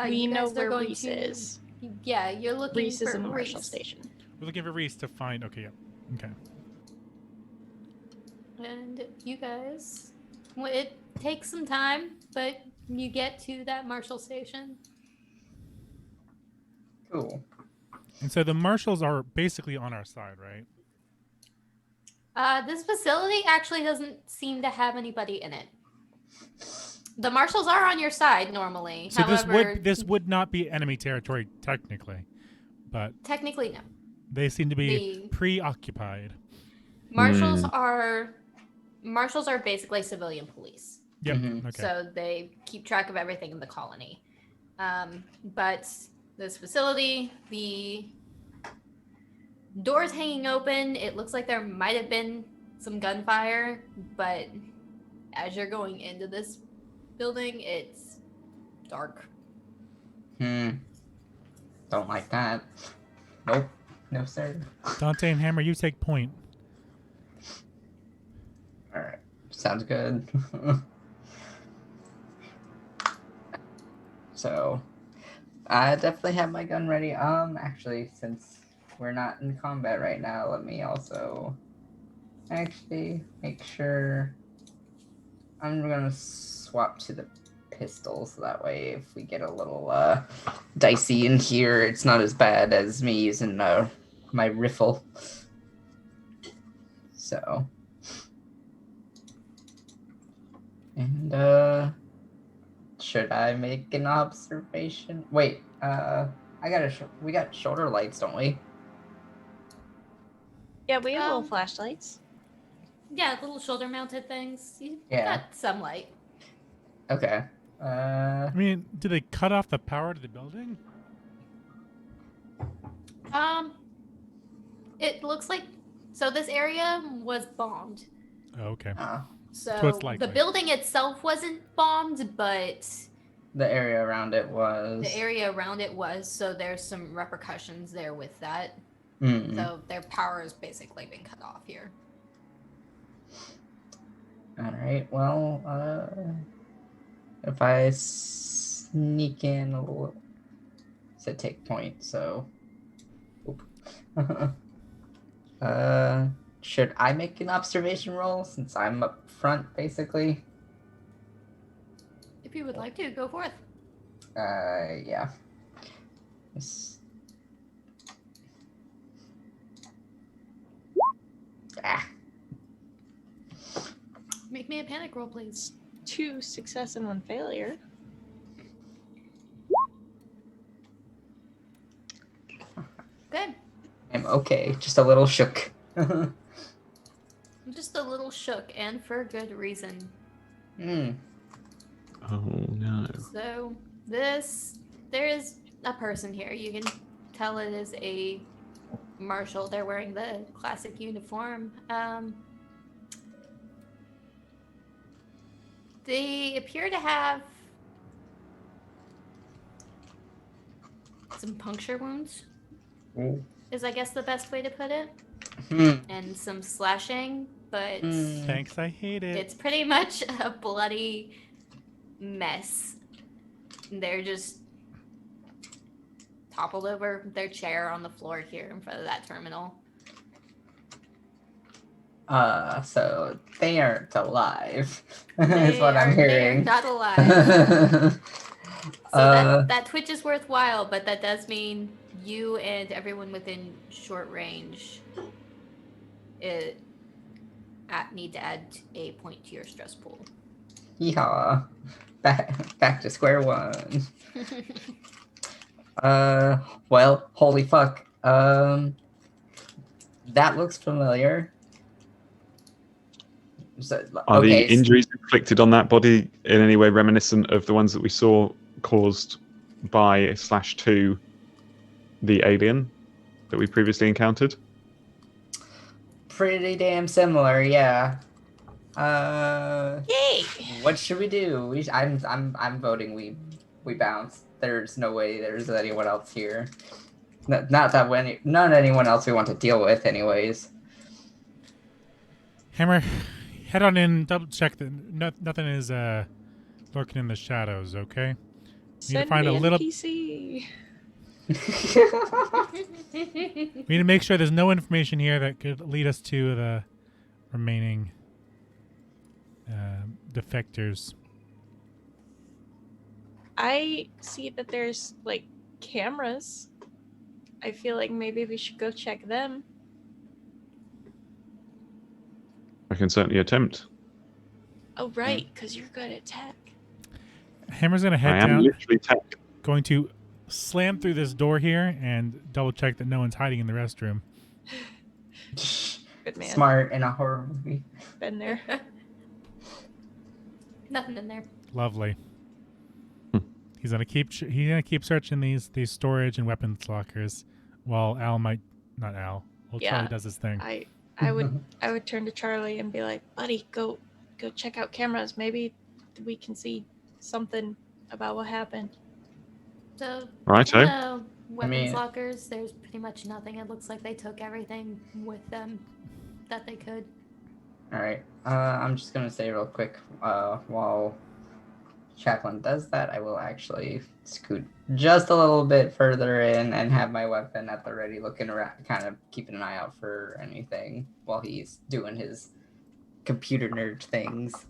We you know guys are where going Reese to- is. Yeah, you're looking Reese for is in Marshall Reese. Station. We're looking for Reese to find. Okay, yeah. Okay. And you guys, well, it takes some time, but you get to that Marshall station. Cool. And so the marshals are basically on our side, right? This facility actually doesn't seem to have anybody in it. The marshals are on your side normally. So However, this would not be enemy territory technically, but technically no. they seem to be The preoccupied. marshals are basically civilian police. Yep. Mhm. Okay. So they keep track of everything in the colony. But this facility, the doors hanging open, it looks like there might have been some gunfire, but as you're going into this building, it's dark. Don't like that. Nope. No sir. Dante and Hammer, you take point. All right. Sounds good. So, I definitely have my gun ready. Actually, since we're not in combat right now, let me also actually make sure I'm gonna swap to the pistol, so that way if we get a little dicey in here, it's not as bad as me using my rifle. So, and should I make an observation? Wait, we got shoulder lights, don't we? Yeah, we have little Um, flashlights. Yeah, little shoulder-mounted things. You Yeah. got some light. Okay. I mean, do they cut off the power to the building? It looks like so. This area was bombed. Oh, okay. So it's likely. the building itself wasn't bombed, but The area around it was. the area around it was. So there's some repercussions there with that. Mm. So their power has basically been cut off here. All right. Well, if I sneak in a little, said take point. So. Oop. Should I make an observation roll since I'm up front, basically? If you would like to, go forth. Yeah. Ah. Make me a panic roll, please. 2 success and 1 failure. Good. I'm okay. Just a little shook. I'm just a little shook, and for good reason. Hmm. Oh no. So there is a person here. You can tell it is a marshal. They're wearing the classic uniform. They appear to have some puncture wounds, Ooh. is I guess the best way to put it, Hmm. and some slashing, but Hmm. Thanks, I hate it. it's pretty much a bloody mess. They're just toppled over their chair on the floor here in front of that terminal. So they aren't alive. They is what I'm are- they are hearing. not alive. So Uh, that twitch is worthwhile, but that does mean you and everyone within short range need to add a point to your stress pool. Yeehaw. Back to square one. Well, holy fuck. That looks familiar. So, Are okay, the injuries inflicted on that body in any way reminiscent of the ones that we saw caused by /2 the alien that we previously encountered? pretty damn similar, yeah. Yay! What should we do? I'm voting we bounce. There's no way there's anyone else here. Not anyone else we want to deal with, anyways. Hammer, head on in, double check that nothing is lurking in the shadows, okay? Send find me a an little- PC. We need to make sure there's no information here that could lead us to the remaining defectors. I see that there's like cameras. I feel like maybe we should go check them. I can certainly attempt. Oh, right, because you're good at tech. Hammer's gonna I head am down, literally tech. going to slam through this door here and double check that no one's hiding in the restroom. Good man. Smart in a horror movie. Been there. Nothing in there. Lovely. He's gonna keep searching these storage and weapons lockers, while Charlie Yeah. does his thing. I would turn to Charlie and be like, buddy, go check out cameras. Maybe we can see something about what happened. So Righto. in the weapons mean- lockers, there's pretty much nothing. It looks like they took everything with them that they could. Alright, I'm just gonna say real quick, while Chaplain does that, I will actually scoot just a little bit further in and have my weapon at the ready, looking around, kind of keeping an eye out for anything while he's doing his computer nerd things.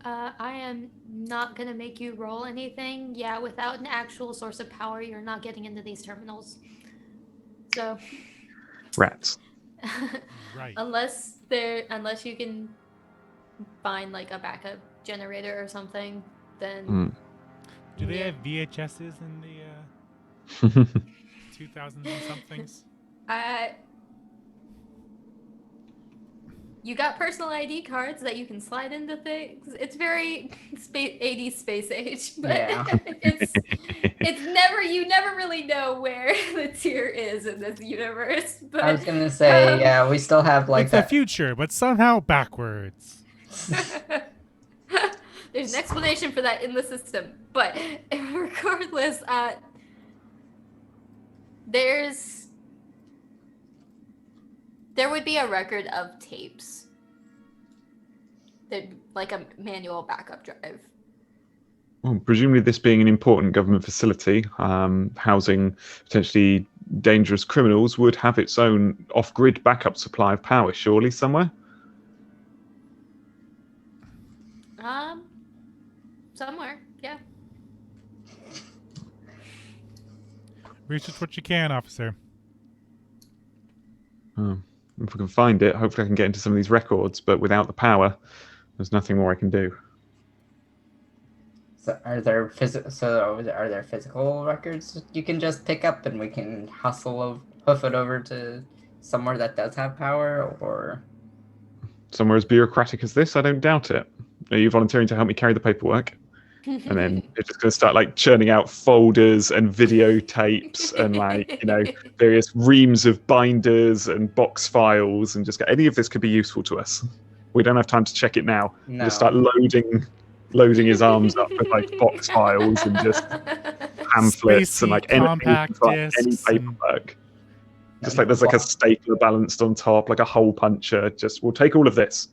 I am not gonna make you roll anything. Yeah, without an actual source of power, you're not getting into these terminals. So Rats. Right. unless you can find like a backup generator or something, then Mm. Do they Yeah. have VHSs in the 2000s and somethings? You got personal ID cards that you can slide into things. It's very 80s space age, but Yeah. it's never, you never really know where the tier is in this universe. But I was gonna say, yeah, we still have like It's the future, but somehow backwards. There's an explanation for that in the system, but regardless, there would be a record of tapes. Like a manual backup drive. Well, presumably this being an important government facility, housing potentially dangerous criminals, would have its own off-grid backup supply of power, surely, somewhere? Somewhere, yeah. Research what you can, officer. Oh, if we can find it, hopefully I can get into some of these records, but without the power, there's nothing more I can do. So are there physical records you can just pick up and we can hoof it over to somewhere that does have power, or Somewhere as bureaucratic as this, I don't doubt it. Are you volunteering to help me carry the paperwork? And then you're just going to start like churning out folders and videotapes and like, various reams of binders and box files, and just go, any of this could be useful to us. We don't have time to check it now. no? Just start loading his arms up with like box files and just pamphlets and like Spacey compact any discs paperwork. Just like there's like a stapler balanced on top, like a hole puncher. Just we'll take all of this.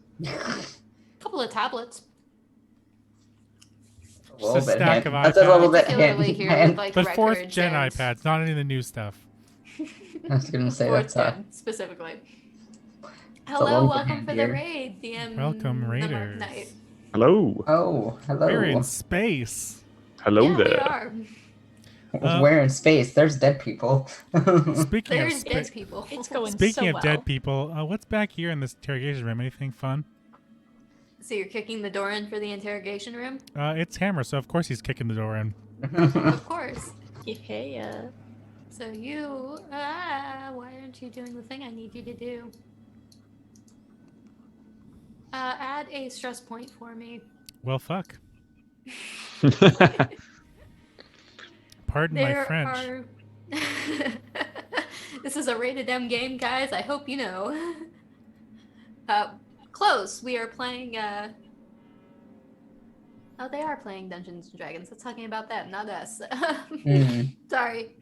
Couple of tablets. A little Just a bit stack hand- of that's a little iPads. bit Particularly here hand- with like But fourth records gen and iPads, not any of the new stuff. I was gonna say fourth that's gen, specifically. a Hello, little welcome bit for the handier. raid, DM. Welcome, the Mark Raiders. Knight. Hello. Oh, hello. We're in space. Hello Yeah, we there. are. We're in space. There's dead people. Speaking There's of dead people. It's going speaking so of well. dead people, what's back here in this interrogation room? Anything fun? So you're kicking the door in for the interrogation room? It's Hammer, so of course he's kicking the door in. Of course. Yeah. So you, why aren't you doing the thing I need you to do? Add a stress point for me. Well, fuck. Pardon my French. are. This is a rated M game, guys. I hope you know. Close. We are playing. Oh, they are playing Dungeons and Dragons. That's talking about them, not us. Sorry.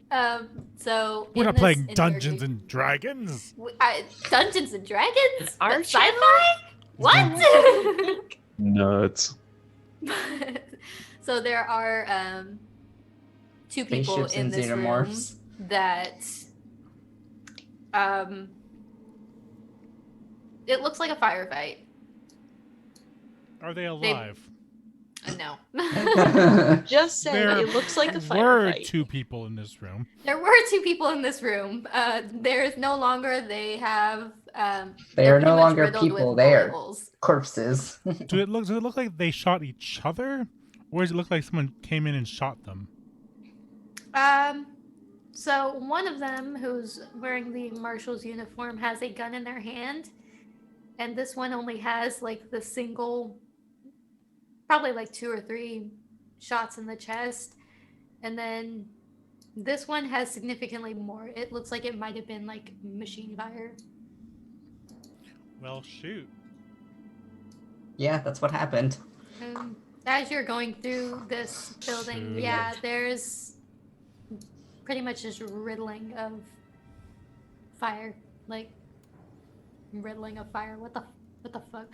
So We're in not this playing Dungeons interrogation- and Dragons. Dungeons and Dragons? Our That's sci-fi? What? Nerds. So there are two people Spaceships in and this room xenomorphs. that it looks like a firefight. Are they alive? No. Just saying, There it looks like a Were firefight. two people in this room. There were two people in this room. There is no longer. They have. They they're are no pretty much longer riddled people, with they are bullet holes. corpses. Does it look like they shot each other, or does it look like someone came in and shot them? So one of them, who's wearing the marshal's uniform, has a gun in their hand, and this one only has like the single, probably like 2 or 3 shots in the chest, and then this one has significantly more. It looks like it might have been like machine fire. Well, shoot. Yeah, that's what happened. As you're going through this building, Shoot. yeah, there's pretty much just riddling of fire, like riddling of fire. What the fuck?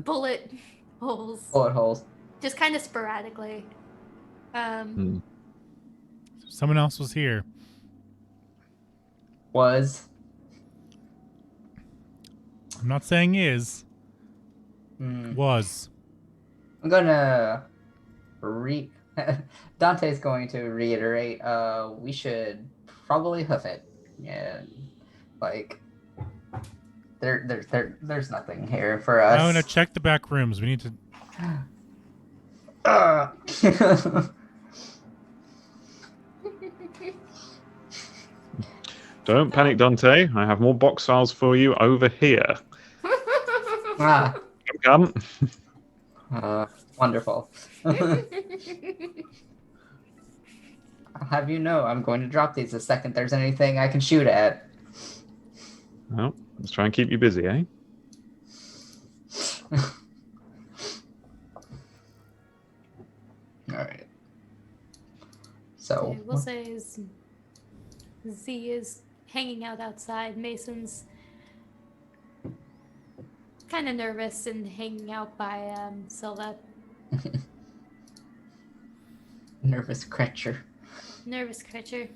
Bullet holes, Bullet holes. just kind of sporadically. Someone else was here. Was. I'm not saying is. Was. I'm gonna Dante's going to reiterate, we should probably hoof it. Yeah. Like there's nothing here for us. I'm gonna check the back rooms. We need to. Don't panic, Dante. I have more box files for you over here. Ah, Come. wonderful. I'll have you know, I'm going to drop these the second there's anything I can shoot at. Well, let's try and keep you busy, eh? Alright. So, We'll say Z is hanging out outside. Mason's kind of nervous and hanging out by Silva. nervous creature. Nervous creature.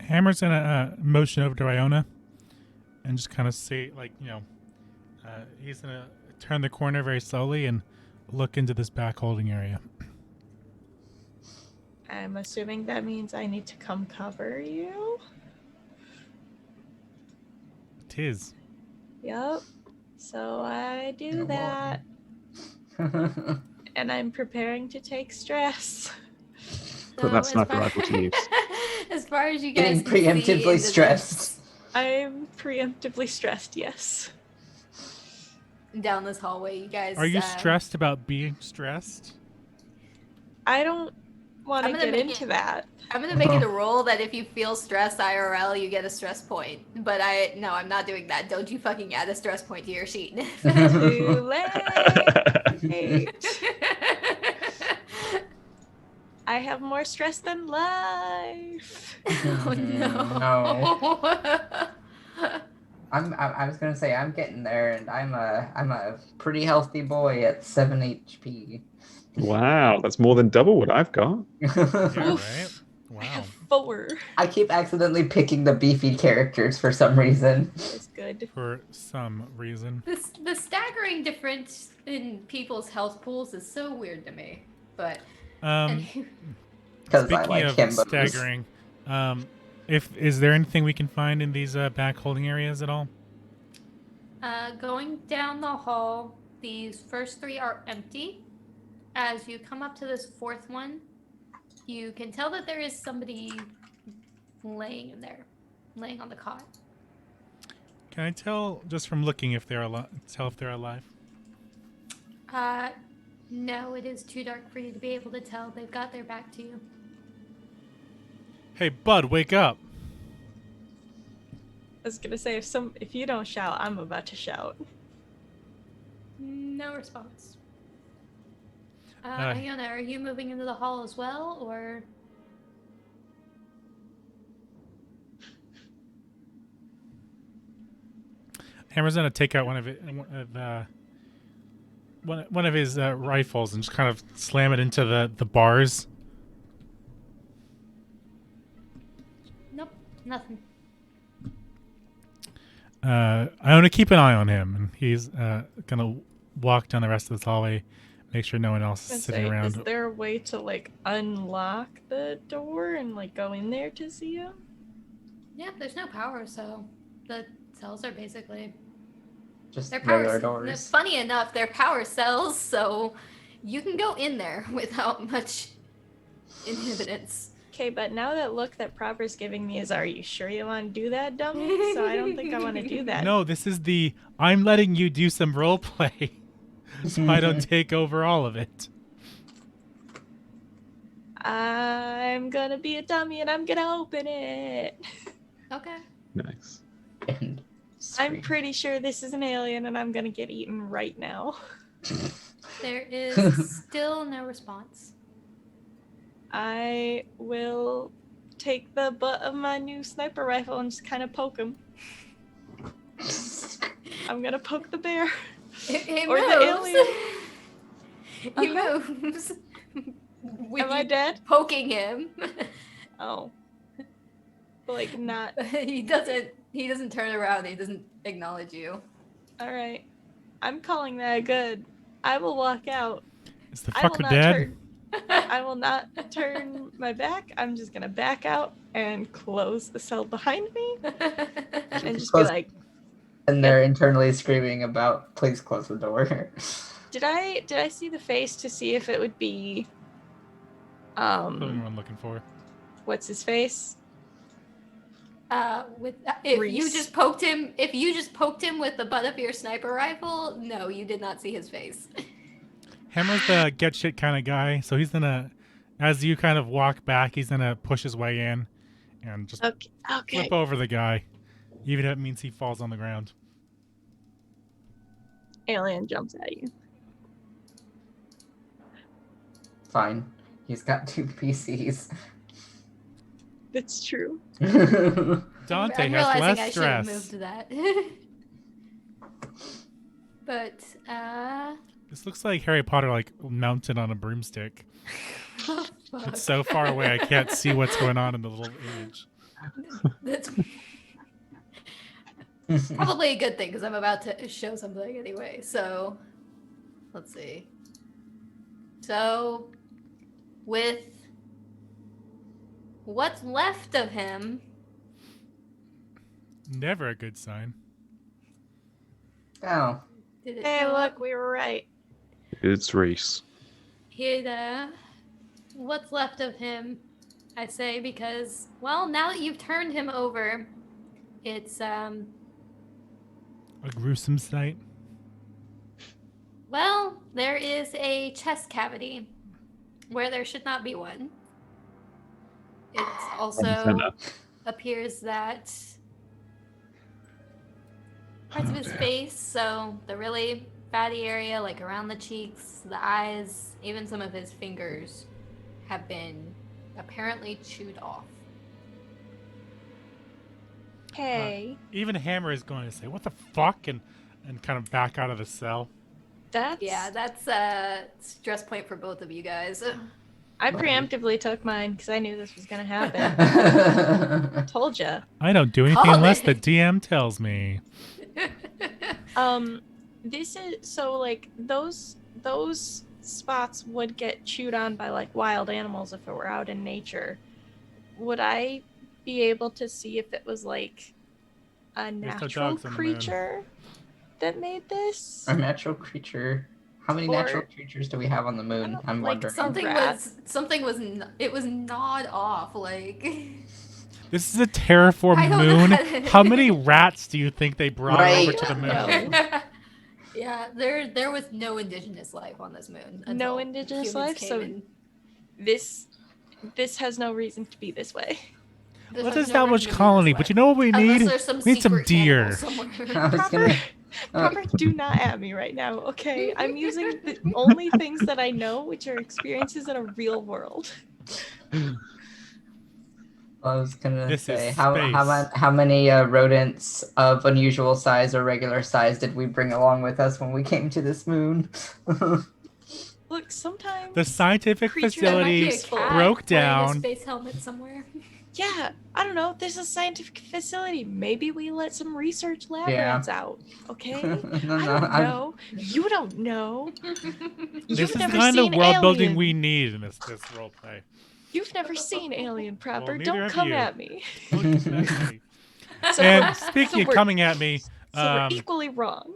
Hammer's gonna motion over to Iona and just kind of say, like, he's gonna turn the corner very slowly and look into this back holding area. I'm assuming that means I need to come cover you. Tis. Yep. So I do You're that, and I'm preparing to take stress. Put that So sniper rifle to use. As far as you guys Getting can see preemptively into stressed. I'm preemptively stressed, yes. down this hallway, you guys. Are you stressed about being stressed? I don't want I'm to gonna get make into it- that. I'm gonna make it a rule that if you feel stressed IRL, you get a stress point. But I'm not doing that. Don't you fucking add a stress point to your sheet. Too late. I have more stress than life. Oh no. No. I was gonna say I'm getting there, and I'm a pretty healthy boy at 7 HP. Wow, that's more than double what I've got. Yeah, Oof. right? Wow. I have 4. I keep accidentally picking the beefy characters for some reason. It's good. For some reason. The staggering difference in people's health pools is so weird to me. But Because Because I speaking like of himbos. staggering, is there anything we can find in these back holding areas at all? going down the hall, these first 3 are empty. As you come up to this 4th one, you can tell that there is somebody laying in there, laying on the cot. Can I tell just from looking if they're alive? Tell if they're alive. No, it is too dark for you to be able to tell. They've got their back to you. Hey, bud, wake up! I was gonna say if you don't shout, I'm about to shout. No response. Iona, are you moving into the hall as well, or? Hammer's gonna take out one of his rifles and just kind of slam it into the bars. Nope, nothing. I want to keep an eye on him, and he's gonna walk down the rest of this hallway, make sure no one else is sitting around. Is there a way to unlock the door and go in there to see him? Yeah, there's no power, so the cells are basically Just they're power. regular doors. Funny enough, they're power cells, so you can go in there without much inhibitants. Okay, but now that look that Proper's giving me is, are you sure you want to do that, dummy? So I don't think I want to do that. No, this is I'm letting you do some role play, so I don't take over all of it. I'm gonna be a dummy and I'm gonna open it. Okay. Nice. And I'm scream. pretty sure this is an alien and I'm gonna get eaten right now. There is still no response. I will take the butt of my new sniper rifle and just kind of poke him. I'm gonna poke the bear. It Or moves. the alien. He moves. With Am I you dead? poking him. Oh. But not. He doesn't turn around. He doesn't acknowledge you. Alright. I'm calling that good. I will walk out. Is the I will fucker not dead? turn. I will not turn my back. I'm just gonna back out and close the cell behind me and just be Close- like, And they're internally screaming about, please close the door. Did I see the face to see if it would be That's what I'm looking for. what's his face? If you Reese. just poked him with the butt of your sniper rifle, no, you did not see his face. Hammer's the get shit kind of guy, so he's gonna, as you kind of walk back, he's gonna push his way in and just Okay. flip over the guy, even if it means he falls on the ground. Alien jumps at you. Fine. He's got 2 PCs. That's true. Dante I'm has realizing less I should have stress. moved that. But This looks like Harry Potter, like mounted on a broomstick. oh, fuck. It's so far away, I can't see what's going on in the little image. That's probably a good thing because I'm about to show something anyway. So let's see. So with what's left of him, Never a good sign. Oh. did it Hey, show look, up? we were right. It's Reese. What's left of him, I say, because, well, now that you've turned him over, it's, A gruesome sight. well, there is a chest cavity where there should not be one. It also Center. appears that parts of his face, so the really fatty area, like around the cheeks, the eyes, even some of his fingers, have been apparently chewed off. Hey, Even Hammer is going to say, "What the fuck?" and kind of back out of the cell. that's Yeah, that's a stress point for both of you guys. I preemptively took mine because I knew this was gonna happen. Told ya. I don't do anything Call unless it. the DM tells me. This is so like those spots would get chewed on by like wild animals if it were out in nature. Would I be able to see if it was like a no natural dogs on the moon. creature that made this? A natural creature. How many natural Or- creatures do we have on the moon? don't- I'm like, wondering. It was gnawed off, like. This is a terraformed I don't know moon. how to- How many rats do you think they brought Right. over to the moon? No. Yeah, there was no indigenous life on this moon. No until indigenous humans life, came so in. This has no reason to be this way. This Let's has no establish reason to be colony, this but you way. know what we Unless need? there's some We need some secret deer. animal somewhere. I was Proper, gonna. proper, do not at me right now, okay? I'm using the only things that I know, which are experiences in a real world. I was gonna This say is how space. how many rodents of unusual size or regular size did we bring along with us when we came to this moon? Look, sometimes The scientific Creature There might be facility a useful. cat broke wearing a down. space helmet somewhere. yeah, I don't know. There's a scientific facility. Maybe we let some research lab Yeah. rats out. Okay, no, I don't know. You don't know. This You've is the never kind seen of world building Alien. we need in this role play. You've never seen Alien proper. neither Don't have come you. at me. Look at me. So And we're- speaking so of we're- coming at me, So we're equally wrong.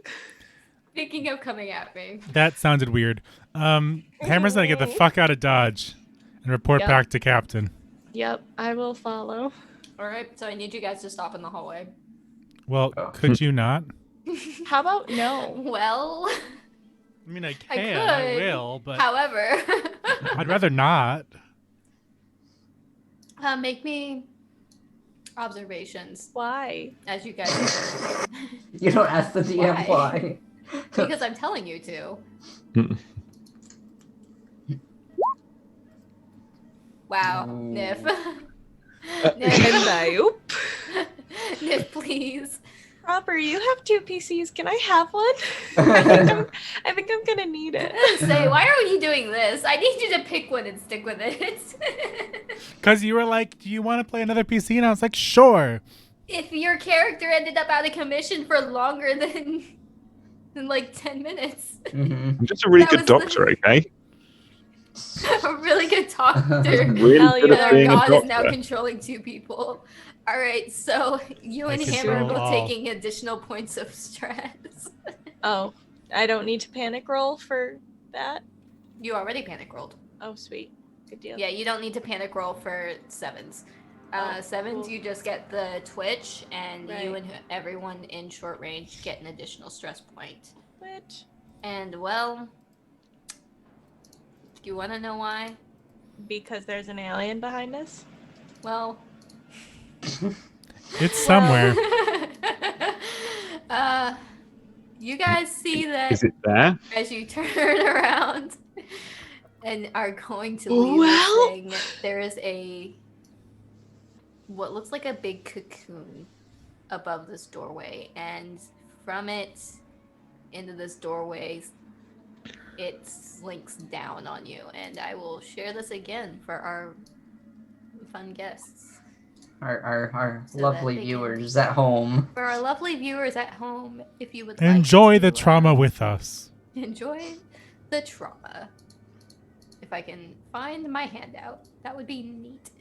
Speaking of coming at me, that sounded weird. Hammer's gonna get the fuck out of Dodge and report Yep. back to Captain. Yep, I will follow. all right. So I need you guys to stop in the hallway. Well, Oh. could you not? How about no? Well, I mean, I I can, I could. will, but however, I'd rather not. make me observations Why? as you guys You don't ask the DM why. because I'm telling you to. Wow, Ooh. Nif. And Nif. I, oop. Nif, please. Proper, you have 2 PCs. Can I have one? I think I'm gonna need it. Say, why are you doing this? I need you to pick one and stick with it. Because you were like, do you want to play another PC? And I was like, sure. If your character ended up out of commission for longer than like 10 minutes, Mhm. I'm just a really That good was the- doctor, okay? a really good doctor. Really Hell good yeah. at Our being a god is now doctor. controlling 2 people. All right, so you I and control Hammer are both all. taking additional points of stress. Oh, I don't need to panic roll for that. You already panic rolled. Oh, sweet. Good deal. Yeah, you don't need to panic roll for sevens. Sevens, cool. you just get the twitch, and you Right. and everyone in short range get an additional stress point. Which? And, well, do you want to know why? Because there's an alien behind us? Well, It's somewhere. you guys see that Is it there? as you turn around and are going to leave Well- this thing, there is what looks like a big cocoon above this doorway, and from it into this doorway it slinks down on you. And I will share this again for our fun guests. Our So that lovely they can- viewers at home. For our lovely viewers at home, if you would Enjoy like the to, trauma with us. enjoy the trauma. If I can find my handout, that would be neat.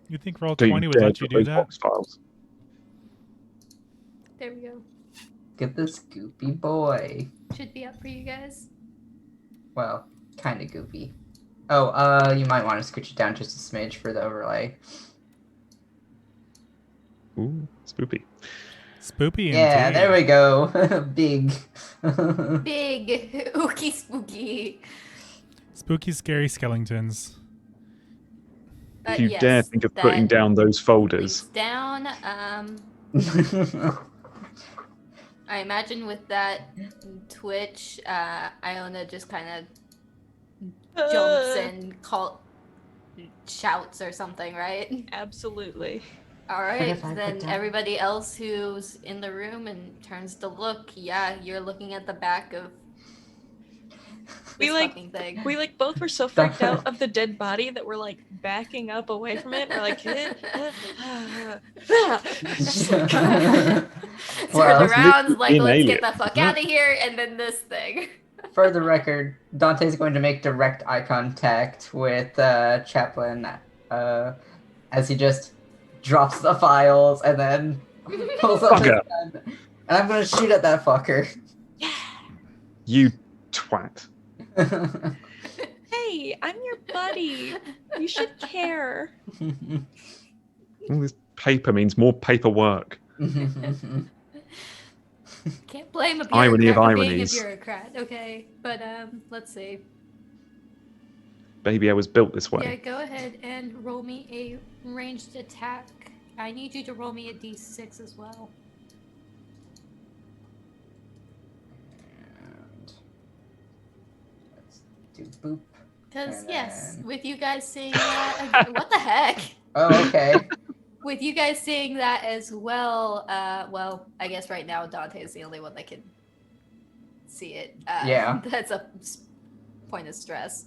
You think roll Don't 20 you would dare let you drop do those that? box files. There we go. Get the Scoopy boy. Should be up for you guys. Well, kind of goofy. Oh, you might want to scooch it down just a smidge for the overlay. Ooh, spoopy. Spoopy Yeah, indeed. there we go. Big. Big, ooky spooky. Spooky, scary skeletons. If you Yes, dare think of putting that down those folders, links down. I imagine with that twitch, Iona just kind of jumps and shouts or something, right? Absolutely. All What right, if I put then down- everybody else who's in the room and turns to look, yeah, you're looking at the back of We, this like- fucking thing. We both were so freaked out of the dead body that we're backing up away from it. We're Turn Well, around, like, an let's alien. get the fuck out of here, and then this thing. for the record, Dante's going to make direct eye contact with Chaplin as he just drops the files and then pulls up his Fucker. gun. And I'm going to shoot at that fucker. you twat. Hey, I'm your buddy. You should care. All this paper means more paperwork. Can't blame a bureaucrat Irony of for being a ironies. bureaucrat, okay? But let's see. Baby, I was built this Yeah, way. go ahead and roll me a ranged attack. I need you to roll me a d6 as well. And let's do boop. Because, And yes, then- with you guys seeing that, what the heck? Oh, okay. With you guys seeing that as well, well, I guess right now Dante is the only one that can see it. Yeah. That's a point of stress.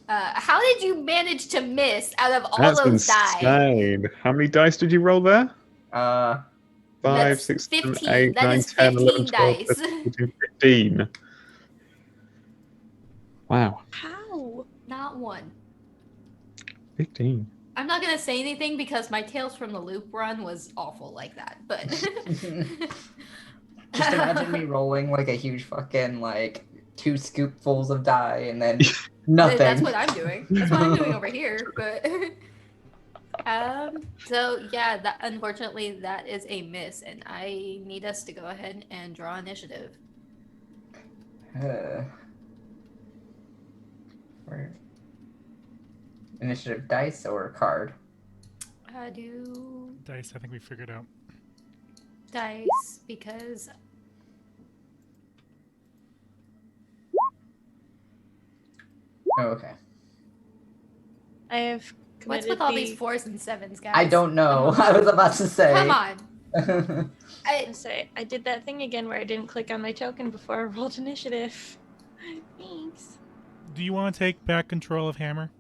How did you manage to miss out of all That's those die? insane. How many dice did you roll there? 5, That's 6, 7, 15. 8, That 9, is 10, 11, 15 12, dice. 13, 14, 15. Wow. How? Not one. 15. I'm not gonna say anything because my Tales from the Loop run was awful like that, but Just imagine me rolling like a huge fucking 2 scoopfuls of die and then nothing. That's what I'm doing. That's what I'm doing over here. But so yeah, that unfortunately that is a miss, and I need us to go ahead and draw initiative. Where- Initiative dice or card? Do Dice, I think we figured out. dice because Oh, okay. I have what's committed with all the- these 4s and 7s, guys? I don't know. Come on. I was about to say. Come on. I say I did that thing again where I didn't click on my token before I rolled initiative. Thanks. Do you want to take back control of Hammer?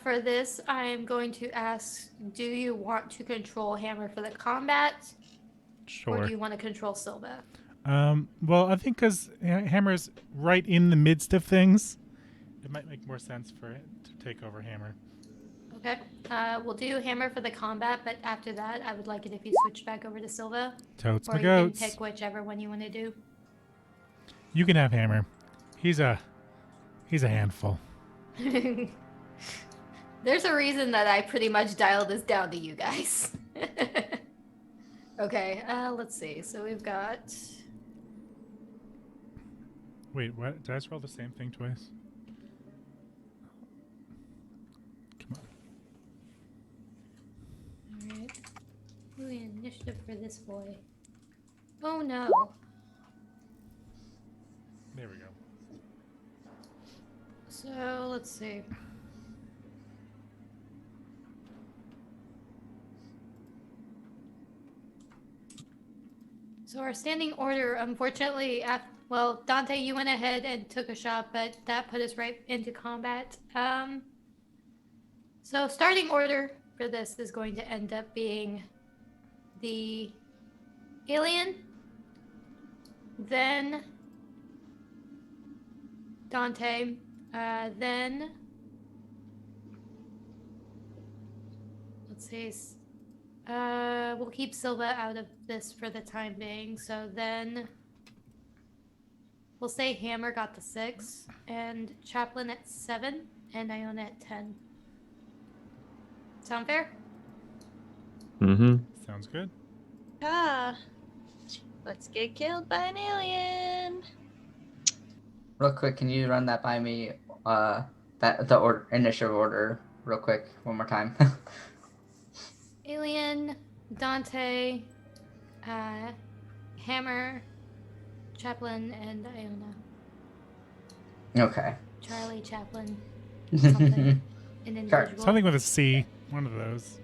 For this, I'm going to ask: do you want to control Hammer for the combat, or Sure. do you want to control Silva? Well, I think because Hammer's right in the midst of things, it might make more sense for it to take over Hammer. Okay. We'll do Hammer for the combat, but after that, I would like it if you switch back over to Silva. Totes Or my you can goats. pick whichever one you want to do. You can have Hammer. He's a handful. There's a reason that I pretty much dialed this down to you guys. Okay, let's see. So we've got... Wait, what? Did I just roll the same thing twice? Come on. Alright. Ooh, initiative for this boy. Oh no. There we go. So, let's see. So our standing order, unfortunately, well, Dante, you went ahead and took a shot, but that put us right into combat. So starting order for this is going to end up being the alien, then Dante, then let's see. We'll keep Silva out of this for the time being. So then we'll say Hammer got the 6, and Chaplain at 7, and Iona at 10. Sound fair? Mm-hmm. Sounds good. Ah, let's get killed by an alien. Real quick, can you run that by me? The initiative order, real quick, one more time. Alien, Dante, Hammer, Chaplain, and Iona. Okay. Charlie, Chaplain, something. An individual. Something with a C. One of those.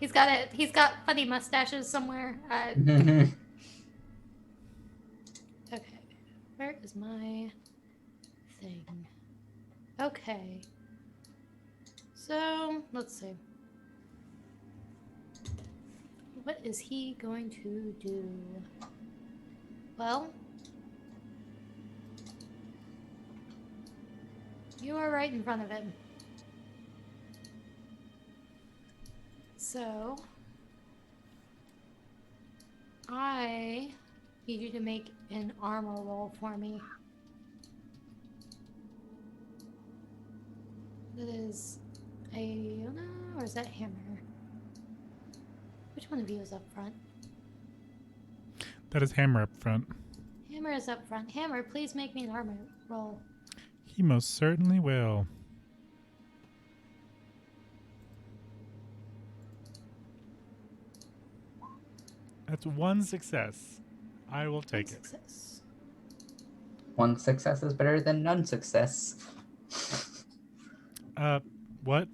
He's got funny mustaches somewhere. Okay. Where is my thing? Okay. So, let's see. What is he going to do? Well, you are right in front of him. So, I need you to make an armor roll for me. That is Iona, or is that Hammer? Which one of you is up front? That is Hammer up front. Hammer is up front. Hammer, please make me an armor roll. He most certainly will. That's one success. I will take it. Success. One success is better than none success. What?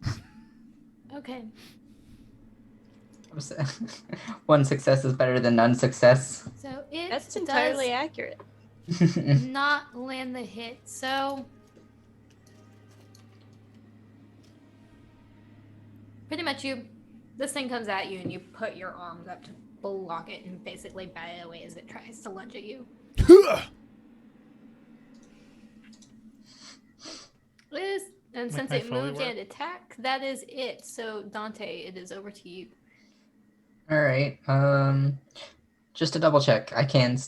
Okay. One success is better than none success. So it That's entirely does accurate. not land the hit. So pretty much this thing comes at you and you put your arms up to block it and basically bat it away as it tries to lunge at you. And since my it Foley moved work? and attack, that is it. So Dante, it is over to you. All right. Just to double check, I can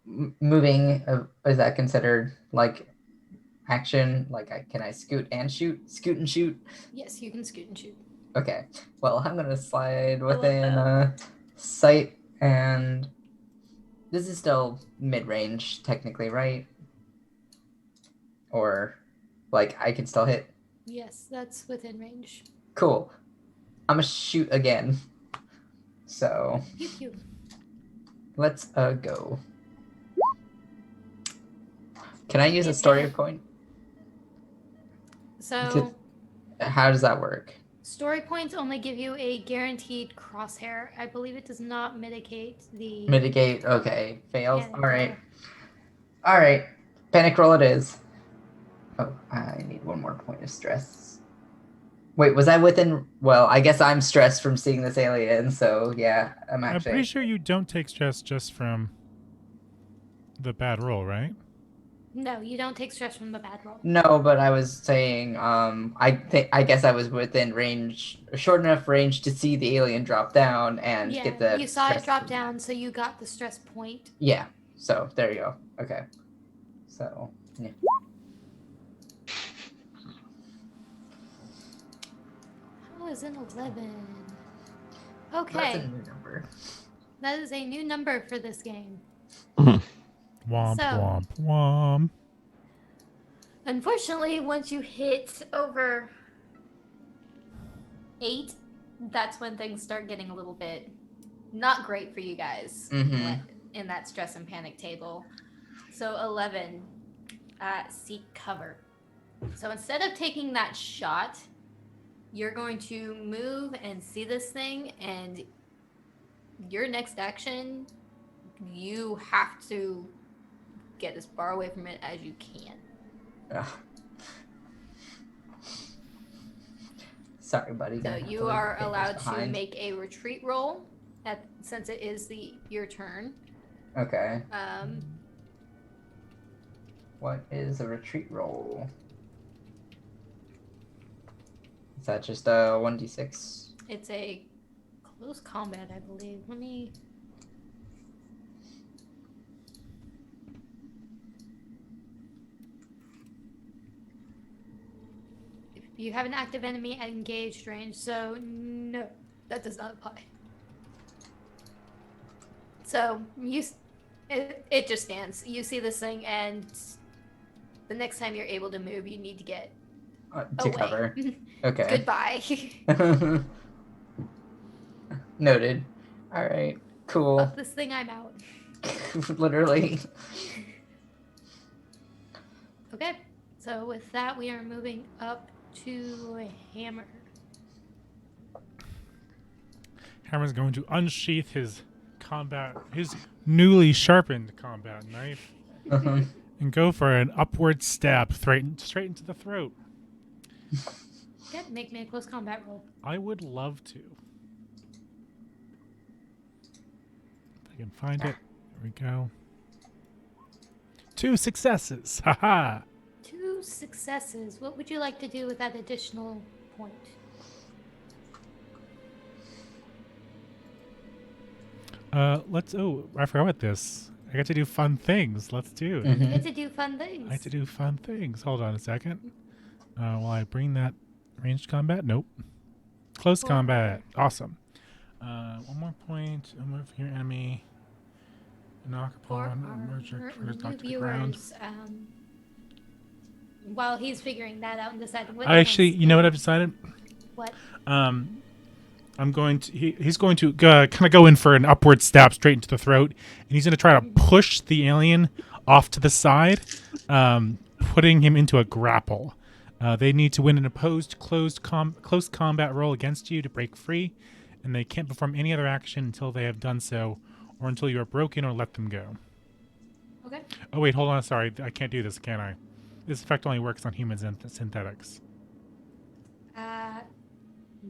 moving. Is that considered like action? Like, can I scoot and shoot? Scoot and shoot. Yes, you can scoot and shoot. Okay. Well, I'm gonna slide love within sight, and this is still mid-range technically, right? Or like I can still hit. Yes, that's within range. Cool. I'm gonna shoot again. So Pew pew. let's go. Can I use a story point? So How does that work? story points only give you a guaranteed crosshair. I believe it does not mitigate the Mitigate. Okay. Fails. panic All right. roll. All right. Panic roll it is. Oh, I need one more point of stress. Wait, was I within? Well, I guess I'm stressed from seeing this alien, so yeah, I'm I'm actually. pretty sure you don't take stress just from the bad roll, right? No, you don't take stress from the bad roll. No, but I was saying, I guess I was within range, short enough range to see the alien drop down and Yeah, get the you saw it stress drop from down, that. so you got the stress point. Yeah. So there you go. Okay. So yeah. How is an 11? That's a Okay, new number. that is a new number for this game. Womp, So- womp, womp. Unfortunately, once you hit over 8, that's when things start getting a little bit not great for you guys in that stress and panic table. So 11, seek cover. So instead of taking that shot, you're going to move and see this thing, and your next action, you have to get as far away from it as you can. Ugh. Sorry, buddy. So Gonna have to you leave are the papers allowed to behind. make a retreat roll since it is your turn. Okay. What is a retreat roll? Is that just a 1d6? It's a close combat, I believe. Let me. If you have an active enemy at engaged range, so no, that does not apply. So it just stands. You see this thing, and the next time you're able to move, you need to get To away. cover. Okay. Goodbye. Noted. All right. Cool. Fuck this thing, I'm out. Literally. Okay, so with that, we are moving up to Hammer. Hammer's going to unsheath his newly sharpened combat knife and go for an upward stab straight into the throat. Okay, make me a close combat roll. I would love to. If I can find it. There we go. 2 successes. Haha. 2 successes. What would you like to do with that additional point? I forgot about this. I get to do fun things. Let's do it. You get to do fun things. I get to do fun things. Hold on a second. While I bring that ranged combat? Nope. Close combat. Awesome. One more point. Move your enemy. Knock For upon. our Merge your new knock to the ground. viewers, while he's figuring that out and deciding what You know what I've decided? What? I'm going to. He's going to kind of go in for an upward stab straight into the throat, and he's going to try to push the alien off to the side, putting him into a grapple. They need to win an opposed close combat roll against you to break free, and they can't perform any other action until they have done so, or until you are broken or let them go. Okay. Oh wait, hold on. Sorry, I can't do this, can I? This effect only works on humans and synthetics.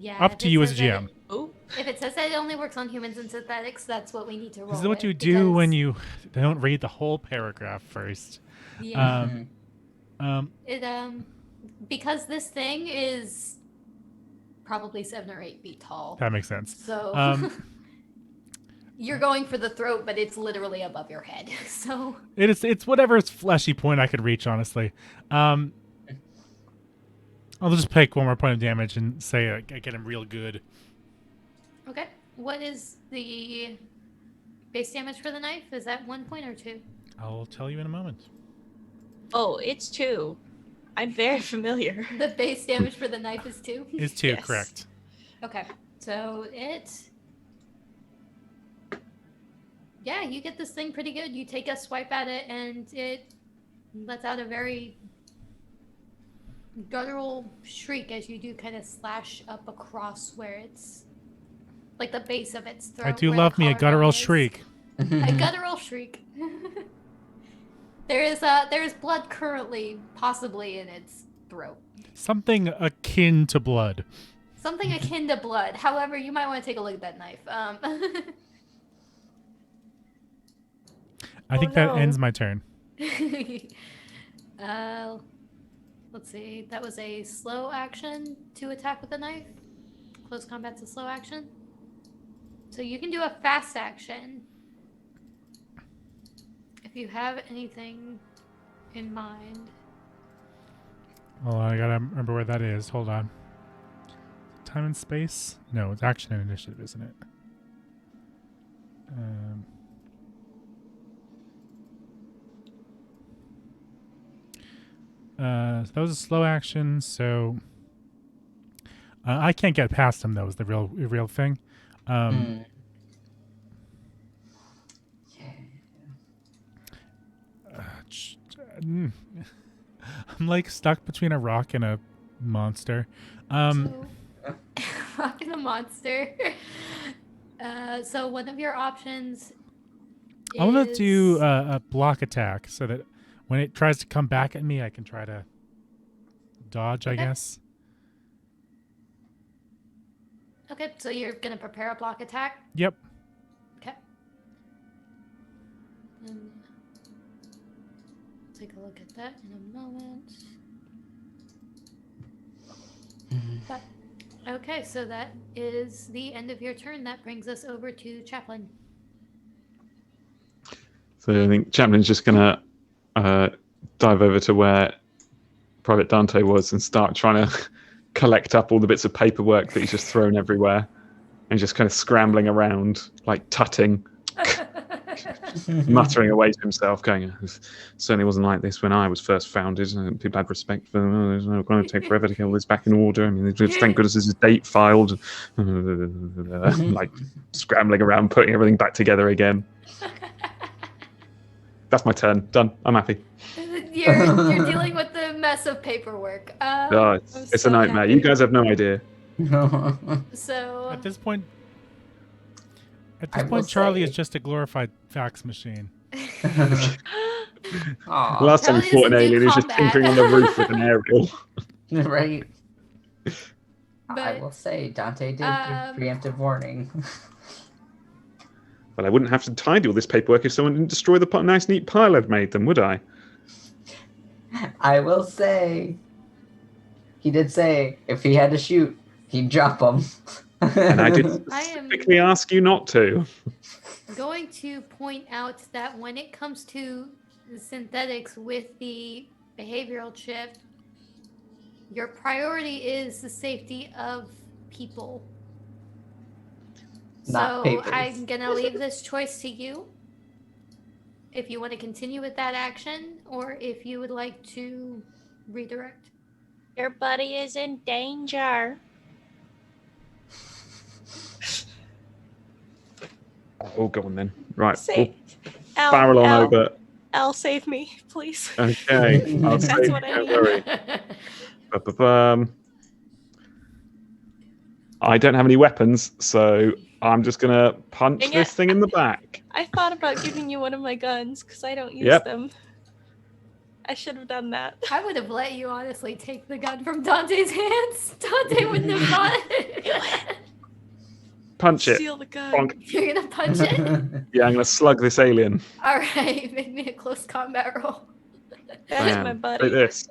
Yeah. Up to you as a GM. If it says that it only works on humans and synthetics, that's what we need to roll. This is what you do when you don't read the whole paragraph first. Yeah. Because this thing is probably 7 or 8 feet tall. That makes sense. So you're going for the throat, but it's literally above your head. So it's whatever's fleshy point I could reach, honestly. I'll just pick one more point of damage and say I get him real good. okay. What is the base damage for the knife? Is that 1 point or 2? I'll tell you in a moment. Oh, it's 2. I'm very familiar. The base damage for the knife is 2? Is 2, Yes. correct. Okay. So yeah, you get this thing pretty good. You take a swipe at it, and it lets out a very guttural shriek as you do kind of slash up across where it's like the base of its throat. I do where the love me a collarbone guttural is. shriek. A guttural shriek. There is blood currently possibly in its throat. Something akin to blood. Something akin to blood. However, you might want to take a look at that knife. I think that ends my turn. Let's see. That was a slow action to attack with a knife. Close combat's a slow action. So you can do a fast action. If you have anything in mind. Oh, I gotta remember where that is. Hold on. Time and space? No, it's action and initiative, isn't it? So that was a slow action, so I can't get past him. Though is the real thing. Yeah. I'm like stuck between a rock and a monster. So, rock and a monster. So one of your options. I'm gonna do a block attack so that when it tries to come back at me, I can try to dodge. I guess. Okay, so you're gonna prepare a block attack. Yep. Okay. And take a look at that in a moment. But, okay, so that is the end of your turn. That brings us over to Chaplain. So I think Chaplin's just gonna dive over to where Private Dante was and start trying to collect up all the bits of paperwork that he's just thrown everywhere, and just kind of scrambling around, like tutting, muttering away to himself, going, "It certainly wasn't like this when I was first founded. People had respect for them. Oh, it's going to take forever to get all this back in order. I mean, thank goodness this is date filed." Like scrambling around, putting everything back together again. That's my turn. Done. I'm happy. You're dealing with the mess of paperwork. Oh, it's so a nightmare. happy. You guys have no idea. So At this point, I will Charlie is say- just a glorified fax machine. Aw, Last time we Charlie fought an doesn't do alien, he was just combat. tinkering on the roof with an aerial. right. I But, will say Dante did give um, preemptive warning. Well, I wouldn't have to tidy all this paperwork if someone didn't destroy the nice, neat pile I'd made them, would I? I will say he did say if he had to shoot, he'd drop them. And I did I am specifically ask you not to. going to point out that when it comes to the synthetics with the behavioral chip, your priority is the safety of people. Not So papers. I'm gonna leave this choice to you. If you want to continue with that action, or if you would like to redirect. Your buddy is in danger. Oh, go on then. Right, Say, we'll barrel on over. Al, save me, please. Okay, I'll That's save what I don't need. worry. I don't have any weapons, so I'm just gonna punch Dang this it. thing in the back. I thought about giving you one of my guns because I don't use Yep. them. I should have done that. I would have let you honestly take the gun from Dante's hands. Dante wouldn't have thought it. Punch it. Steal the gun. Bonk. You're gonna punch it? Yeah, I'm gonna slug this alien. Alright, make me a close combat roll. That's Man, my like buddy. this.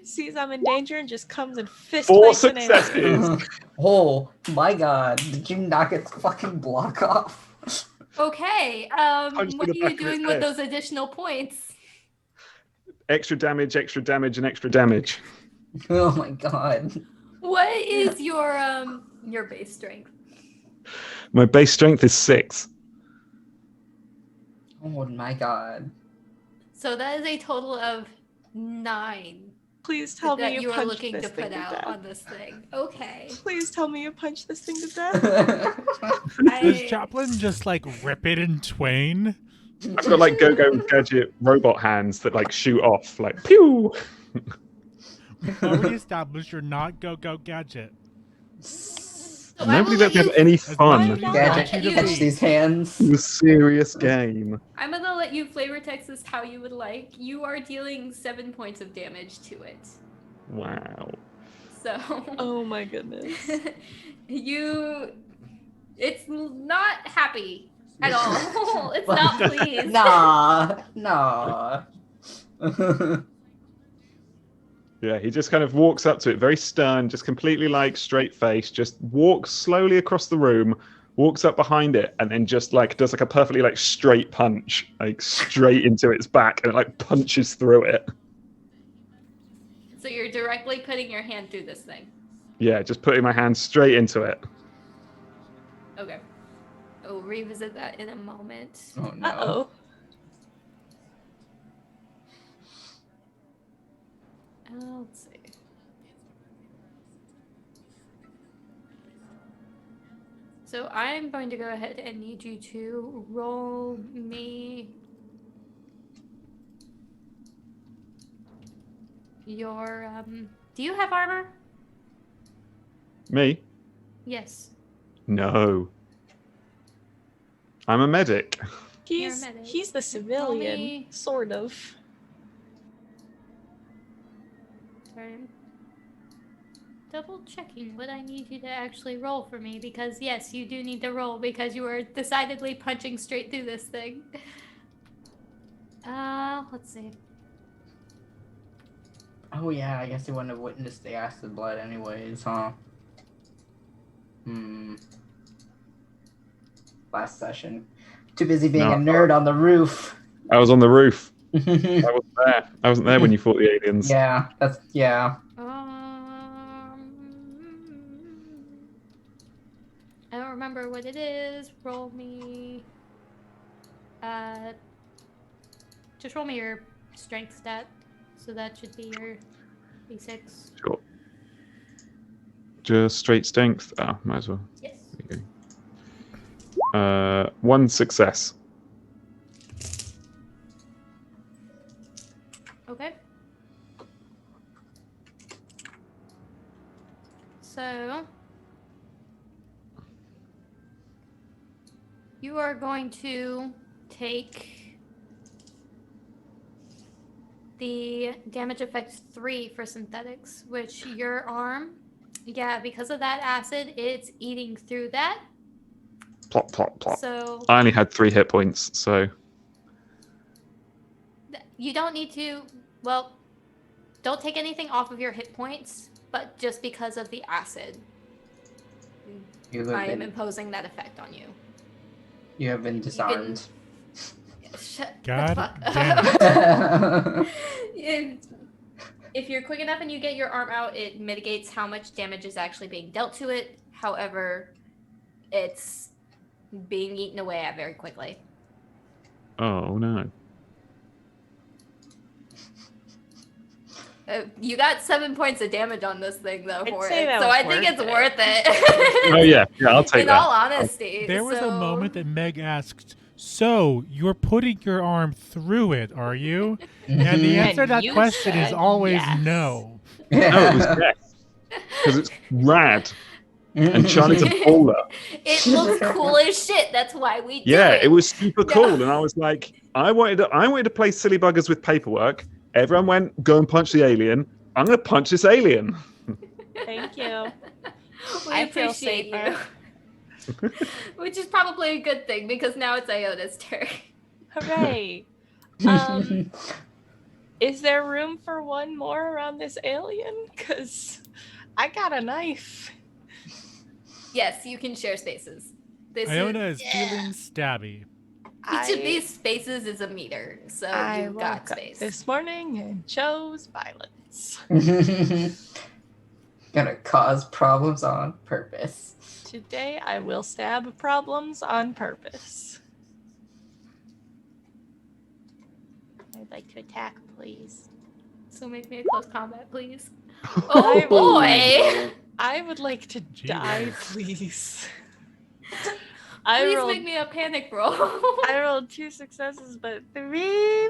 Sees I'm in danger and just comes and fist 4 fights an alien. successes. Oh my god, did you knock its fucking block off? Okay, Punch to what the are back you of doing its with head. those additional points? Extra damage, and extra damage. Oh my god. What is your base strength? My base strength is 6. Oh my god. So that is a total of 9 Please tell me that you you are punched looking this to thing put to out death. on this thing. Okay. Please tell me you punched this thing to death. Does Chaplin just like rip it in twain? I've got like go-go gadget robot hands that like shoot off, like pew. We've already established you're not Go-Go Gadget. So I will Nobody let lets me have you- any As much fun as we Gadget, want you to catch be. these hands. in a serious game. I'm gonna let you flavor text this how you would like. You are dealing 7 points of damage to it. Wow. So Oh my goodness. it's not happy at all. It's not pleased. Nah. Yeah, he just kind of walks up to it, very stern, just completely like straight face, just walks slowly across the room, walks up behind it, and then just like does like a perfectly like straight punch, like straight into its back, and it like punches through it. So you're directly putting your hand through this thing. Yeah, just putting my hand straight into it. Okay. We'll revisit that in a moment. Oh no. Uh-oh. Let's see. So I'm going to go ahead and need you to roll me your do you have armor? Me? Yes. No. I'm a medic. He's medic. he's the civilian, me- sort of. Sorry. Double checking what I need you to actually roll for me, because yes, you do need to roll because you are decidedly punching straight through this thing. Let's see. Oh yeah, I guess he wouldn't have witnessed the acid blood anyways, huh? Last session. Too busy being a No. nerd on the roof. I was on the roof. I wasn't there. I wasn't there when you fought the aliens. Yeah, yeah. I don't remember what it is. Roll me. Just roll me your strength stat. So that should be your d6. Sure. Just straight strength. Ah, might as well. Yes. There you go. 1 success. Okay. So you are going to take the damage effect 3 for synthetics, which your arm, yeah, because of that acid, it's eating through that. Plop, plop, plop. So I only had 3 hit points, so you don't need to, well, don't take anything off of your hit points, but just because of the acid, I am imposing that effect on you. You have been disarmed. Shut God the fuck damn up. If you're quick enough and you get your arm out, it mitigates how much damage is actually being dealt to it. However, it's being eaten away at very quickly. oh no. You got 7 points of damage on this thing, though, I'd for say it. that So was I think worth it's it. worth it. Oh yeah, I'll take In that. all honesty. There was a so- moment that Meg asked, "So you're putting your arm through it, are you?" And the answer to that you question is said always yes. no. No, it was yes. Because it's rad. And Charlie's a baller. It looks cool as shit. That's why we do Yeah, it. it was super No. cool. And I was like, I wanted to play silly buggers with paperwork. Everyone went, go and punch the alien. I'm gonna punch this alien. Thank you. We I feel appreciate safer. you. Which is probably a good thing because now it's Iona's turn. Hooray. Is there room for one more around this alien? Because I got a knife. Yes, you can share spaces. This Iona is yeah. feeling stabby. Each of these spaces is a meter, so I you've got woke up space. this morning and chose violence. Gonna cause problems on purpose. Today I will stab problems on purpose. I'd like to attack, please. So make me a close combat, please. Oh boy! I would like to Gee die, whiz. please. Please make me a panic roll. I rolled 2 successes, but 3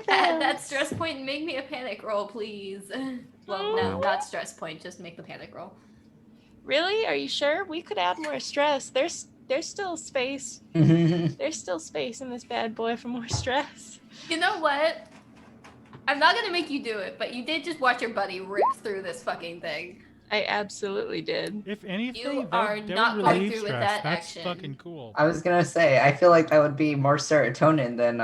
Add that fails. stress point and make me a panic roll, please. Well, no, not stress point. Just make the panic roll. Really? Are you sure? We could add more stress. There's still space. There's still space in this bad boy for more stress. You know what? I'm not gonna make you do it, but you did just watch your buddy rip through this fucking thing. I absolutely did. If anything, You are that not would going relieve through with stress. that That's action. fucking cool. I was gonna say, I feel like that would be more serotonin than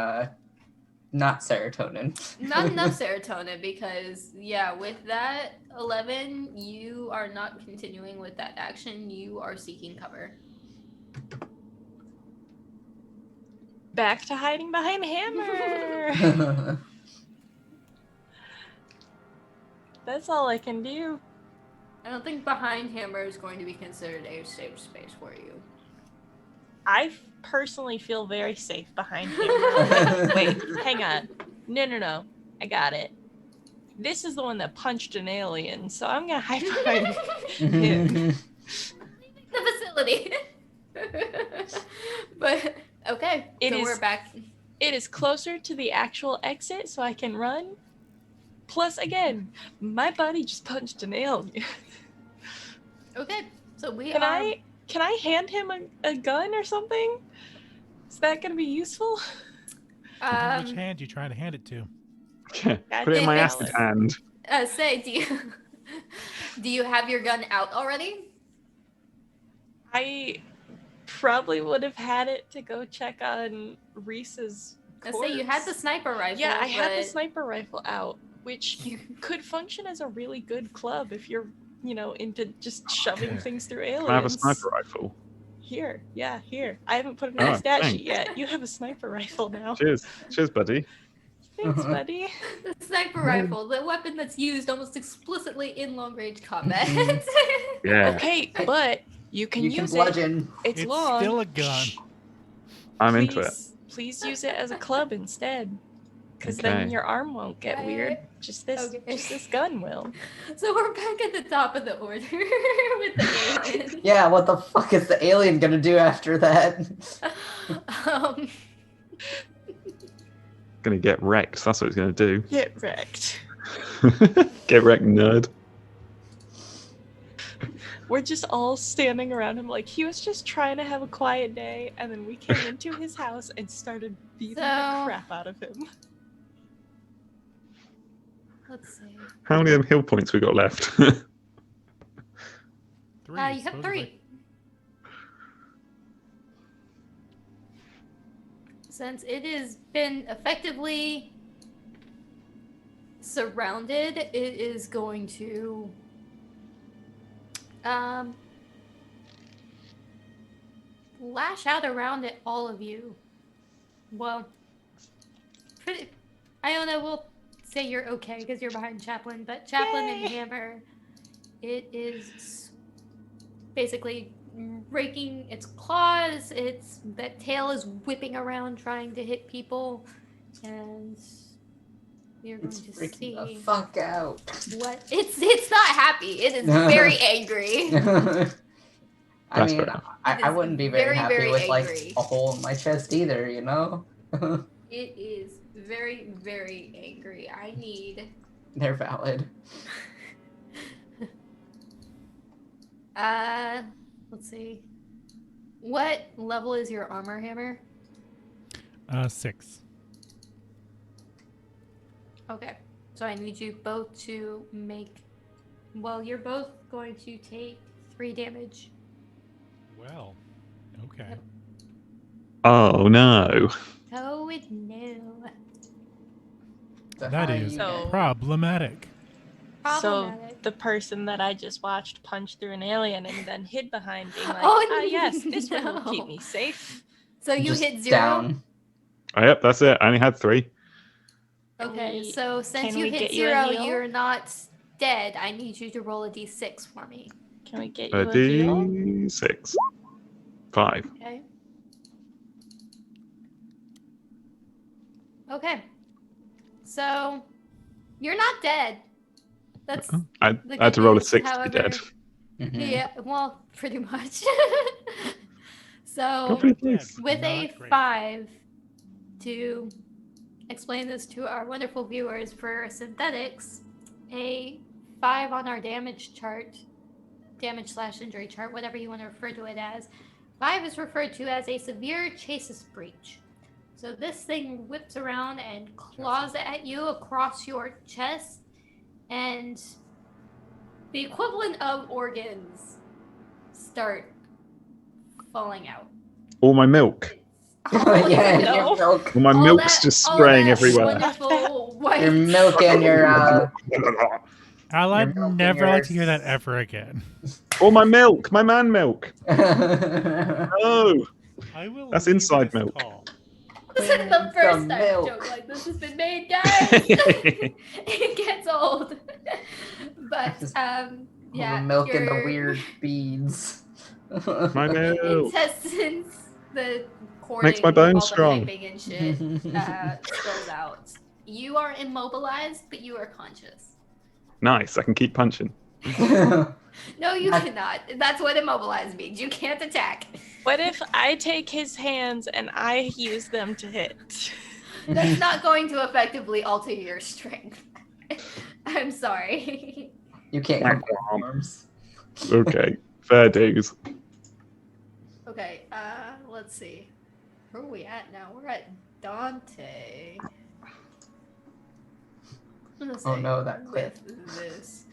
not serotonin. Not enough serotonin because, yeah, with that 11, you are not continuing with that action. You are seeking cover. Back to hiding behind hammer. That's all I can do. I don't think behind hammer is going to be considered a safe space for you. I personally feel very safe behind hammer. Wait, hang on. No. I got it. This is the one that punched an alien, so I'm gonna hide behind him. The facility. But okay, we're back. It is closer to the actual exit, so I can run. Plus, again, my buddy just punched an alien. Okay, so Can I hand him a gun or something? Is that gonna be useful? Which hand you trying to hand it to? Put it in my acid hand. Do you have your gun out already? I probably would have had it to go check on Reese's corpse. I say you had the sniper rifle. Yeah, I had the sniper rifle out, which could function as a really good club if you're, into just shoving things through aliens. I have a sniper rifle. Here. I haven't put it in my stat sheet yet. You have a sniper rifle now. Cheers, buddy. Thanks, buddy. The sniper rifle, the weapon that's used almost explicitly in long-range combat. Yeah. Okay, but you can use bludgeon. it. It's long. Still a gun. I'm into it. Please use it as a club instead. Because Okay. then your arm won't get weird. Just this gun will. So we're back at the top of the order with the alien. Yeah, what the fuck is the alien gonna do after that? Gonna get wrecked. That's what it's gonna do. Get wrecked. Get wrecked, nerd. We're just all standing around him like he was just trying to have a quiet day, and then we came into his house and started beating the crap out of him. Let's see. How many hill points we got left? 3. You have supposedly. 3. Since it has been effectively surrounded, it is going to lash out around at all of you. Well, Iona will say you're okay because you're behind Chaplin, but Chaplin and Hammer, it is basically raking its claws. That tail is whipping around trying to hit people, and you're going to see the fuck out. what it's not happy. It is very angry. I mean, I wouldn't be very happy very with angry. like a hole in my chest either, you know? It is very, very angry. I need They're valid. let's see. What level is your armor, Hammer? 6. Okay. So I need you both to make... Well, you're both going to take 3 damage. Well, okay. Yep. Oh no. Oh, no. So That how is you So- get- problematic. So Problematic. the person that I just watched punch through an alien and then hid behind being like, Oh, yes, this one will no. keep me safe. So you just hit 0? down. Oh, yep, that's it. I only had 3. Okay, We- so since can you we hit get you a 0, heal? you're not dead. I need you to roll a d6 for me. Can we get you A a heal? D6. 5. Okay. Okay. So you're not dead. That's I the had to good roll a news. 6 to be However, dead. Mhm. Yeah, well, pretty much. Got So pretty Dead, close. but with not a great. 5, to explain this to our wonderful viewers for synthetics, a 5 on our damage chart, damage/injury chart, whatever you want to refer to it as, 5 is referred to as a severe chassis breach. So this thing whips around and claws at you across your chest, and the equivalent of organs start falling out. All my milk. Oh, yeah, no. your milk. Well, my All milk's that- just all spraying that everywhere. Wonderful white. Your milk and your I'd Your milk never and like to your hear that ever again. Oh, my milk, my man milk. uh, Oh, I will. That's leave inside this milk. call. This isn't the Some first time a milk. joke like this has been made, guys. It gets old. But all yeah, the milk and the your weird beads. my milk. intestines, the cording, Makes my bones all strong. the piping and shit spills out. You are immobilized, but you are conscious. Nice, I can keep punching. No, you I- cannot. That's what immobilized means. You can't attack. What if I take his hands and I use them to hit? That's not going to effectively alter your strength. I'm sorry. You can't Whack combine womp. arms. Okay, fair dues. Okay, let's see. Where are we at now? We're at Dante. I'm gonna Oh say no, that cliff. with this.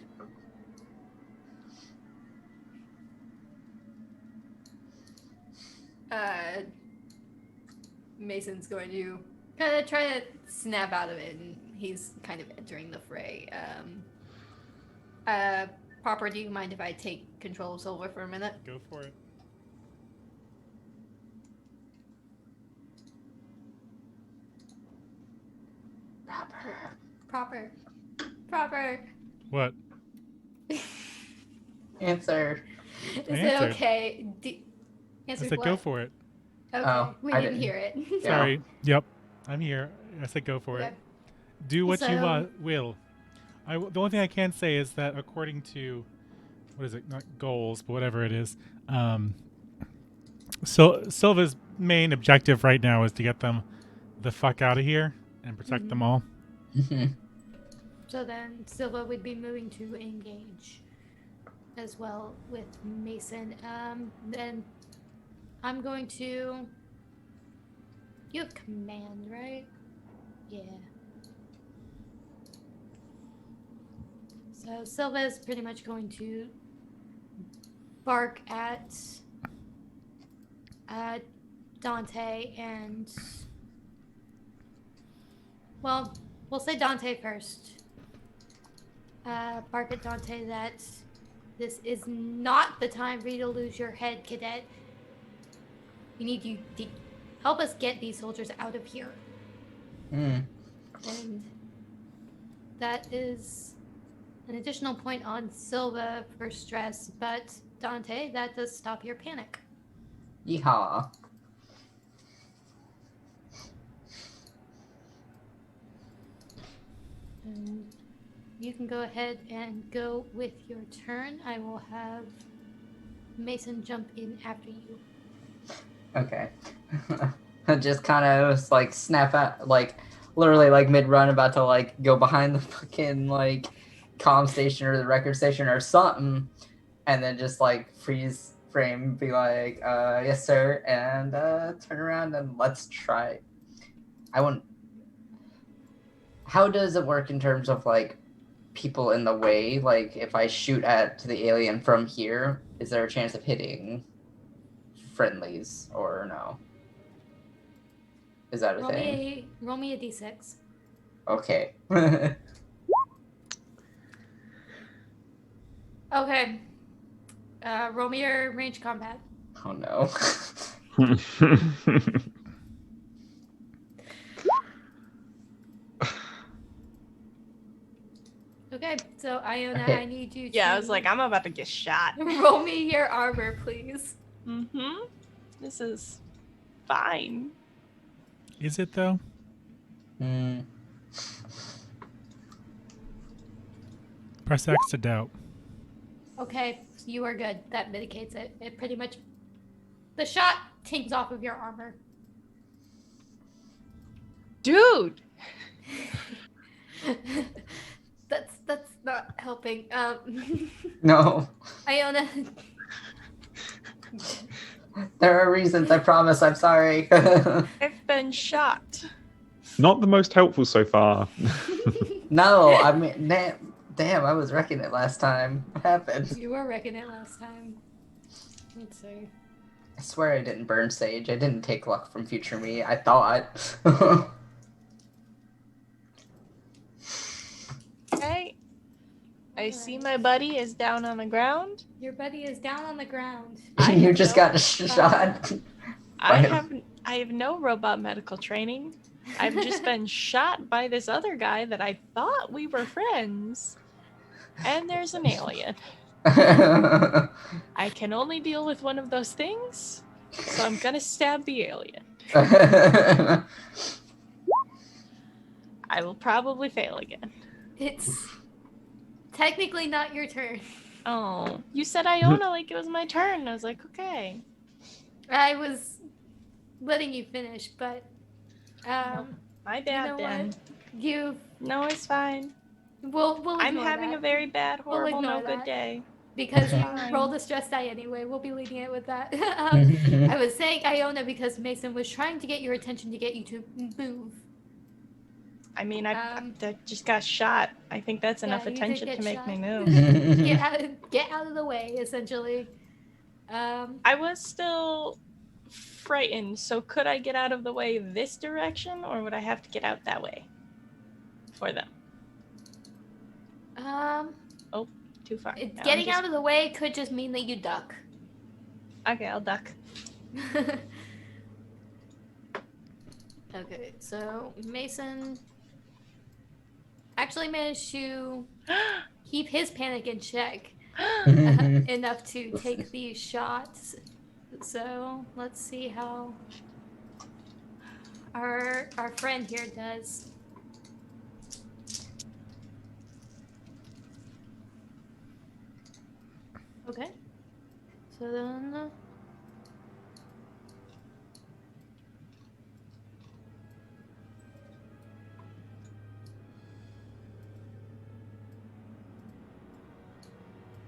Mason's going to kind of try to snap out of it, and he's kind of entering the fray. Proper, do you mind if I take control of Silver for a minute? Go for it. Proper. What? Answer. Is it answered. okay? I Answer said what? go for it. Okay, Oh, we I didn't didn't- hear it. Yeah. Sorry. Yep. I'm here. I said go for Okay. it. Do what you So- will. The only thing I can say is that according to, what is it? Not goals, but whatever it is. So Silva's main objective right now is to get them the fuck out of here and protect them all. So then Silva would be moving to engage as well with Mason. Then I'm going to. You have command, right? Yeah. So Silva is pretty much going to bark at Dante and. Well, we'll say Dante first. Bark at Dante that this is not the time for you to lose your head, cadet. We need you to help us get these soldiers out of here. Mm. And that is an additional point on Silva for stress, but Dante, that does stop your panic. Yeehaw. And you can go ahead and go with your turn. I will have Mason jump in after you. Okay. I just kind of like snap out, like literally like mid-run, about to like go behind the fucking like comm station or the record station or something, and then just like freeze frame, be like, yes sir, and turn around and let's try. I wouldn't. How does it work in terms of like people in the way? Like if I shoot at the alien from here, is there a chance of hitting friendlies or no? Is that a thing? Roll me a d6. Okay. Okay. Roll me your range combat. Oh no. Okay, so Iona, Okay. I need you to Yeah, I was like, I'm about to get shot. roll me your armor, please. Mm-hmm. This is fine. Is it though? Hmm. Press X to doubt. Okay, you are good. That mitigates it. It pretty much the shot tings off of your armor. Dude! That's not helping. No. Iona, There are reasons, I promise, I'm sorry. I've been shot. Not the most helpful so far. No, I mean, damn, I was wrecking it last time. What happened? you were wrecking it last time. Let's see. I swear I didn't burn sage. I didn't take luck from future me. I thought. Okay. I see my buddy is down on the ground. Your buddy is down on the ground. You just got a shot. I have no robot medical training. I've just been shot by this other guy that I thought we were friends. And there's an alien. I can only deal with one of those things, so I'm gonna stab the alien. I will probably fail again. It's technically not your turn. Oh, you said Iona like it was my turn. I was like, okay. I was letting you finish, but My bad you know then. what? You No, it's fine. we'll I'm ignore having that. a very bad, horrible, ignore no good that. day. Because you Fine. rolled a stress die anyway. We'll be leaving it with that. I was saying Iona because Mason was trying to get your attention to get you to move. I mean, I just got shot. I think that's enough you did attention get to make me shot. move. Get out of the way, essentially. I was still frightened, so could I get out of the way this direction, or would I have to get out that way for them? Too far. No, Getting out of the way could just mean that you duck. Okay, I'll duck. Okay, so Mason actually managed to keep his panic in check enough to take these shots. So let's see how our friend here does. Okay. So then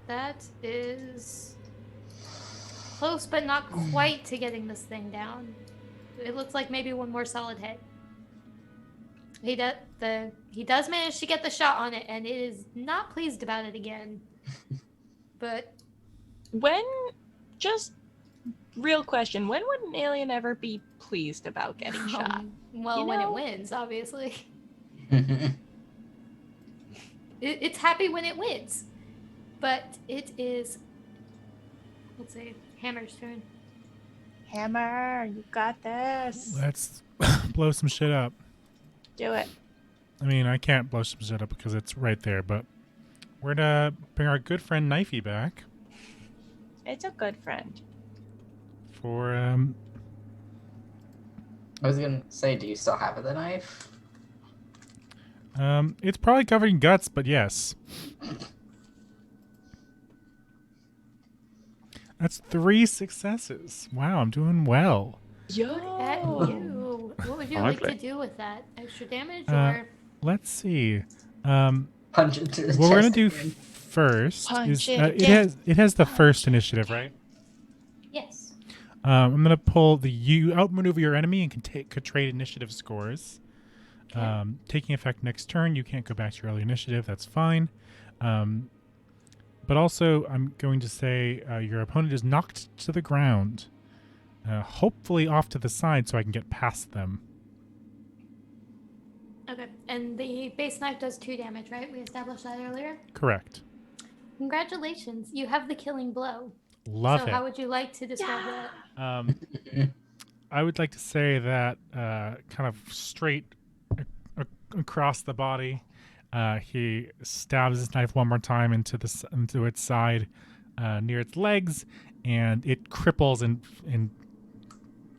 that is close, but not quite to getting this thing down. It looks like maybe one more solid hit. He does manage to get the shot on it, and it is not pleased about it again. But Just real question, when would an alien ever be pleased about getting shot? Well, You when it know? wins, obviously. It's happy when it wins. But it is, let's see, Hammer's turn. Hammer, you got this. Let's blow some shit up. Do it. I mean, I can't blow some shit up because it's right there, but we're gonna bring our good friend Knifey back It's a good friend. for I was gonna say, do you still have the knife? it's probably covered in guts, but yes. That's 3 successes. Wow, I'm doing well. Yo. Look at you. What would you like to Lovely. do with that? Extra damage Uh, or? Let's see. Punch it to the What we're gonna chest do again. first Punch is it it again. has the first initiative, right? Yes. I'm gonna pull the you outmaneuver your enemy and could trade initiative scores. Okay. Taking effect next turn, you can't go back to your early initiative. That's fine. But also, I'm going to say your opponent is knocked to the ground, hopefully off to the side, so I can get past them. Okay. And the base knife does 2 damage, right? We established that earlier. Correct. Congratulations, you have the killing blow. Love so it. how would you like to describe that? I would like to say that kind of straight across the body, he stabs his knife one more time into its side near its legs, and it cripples and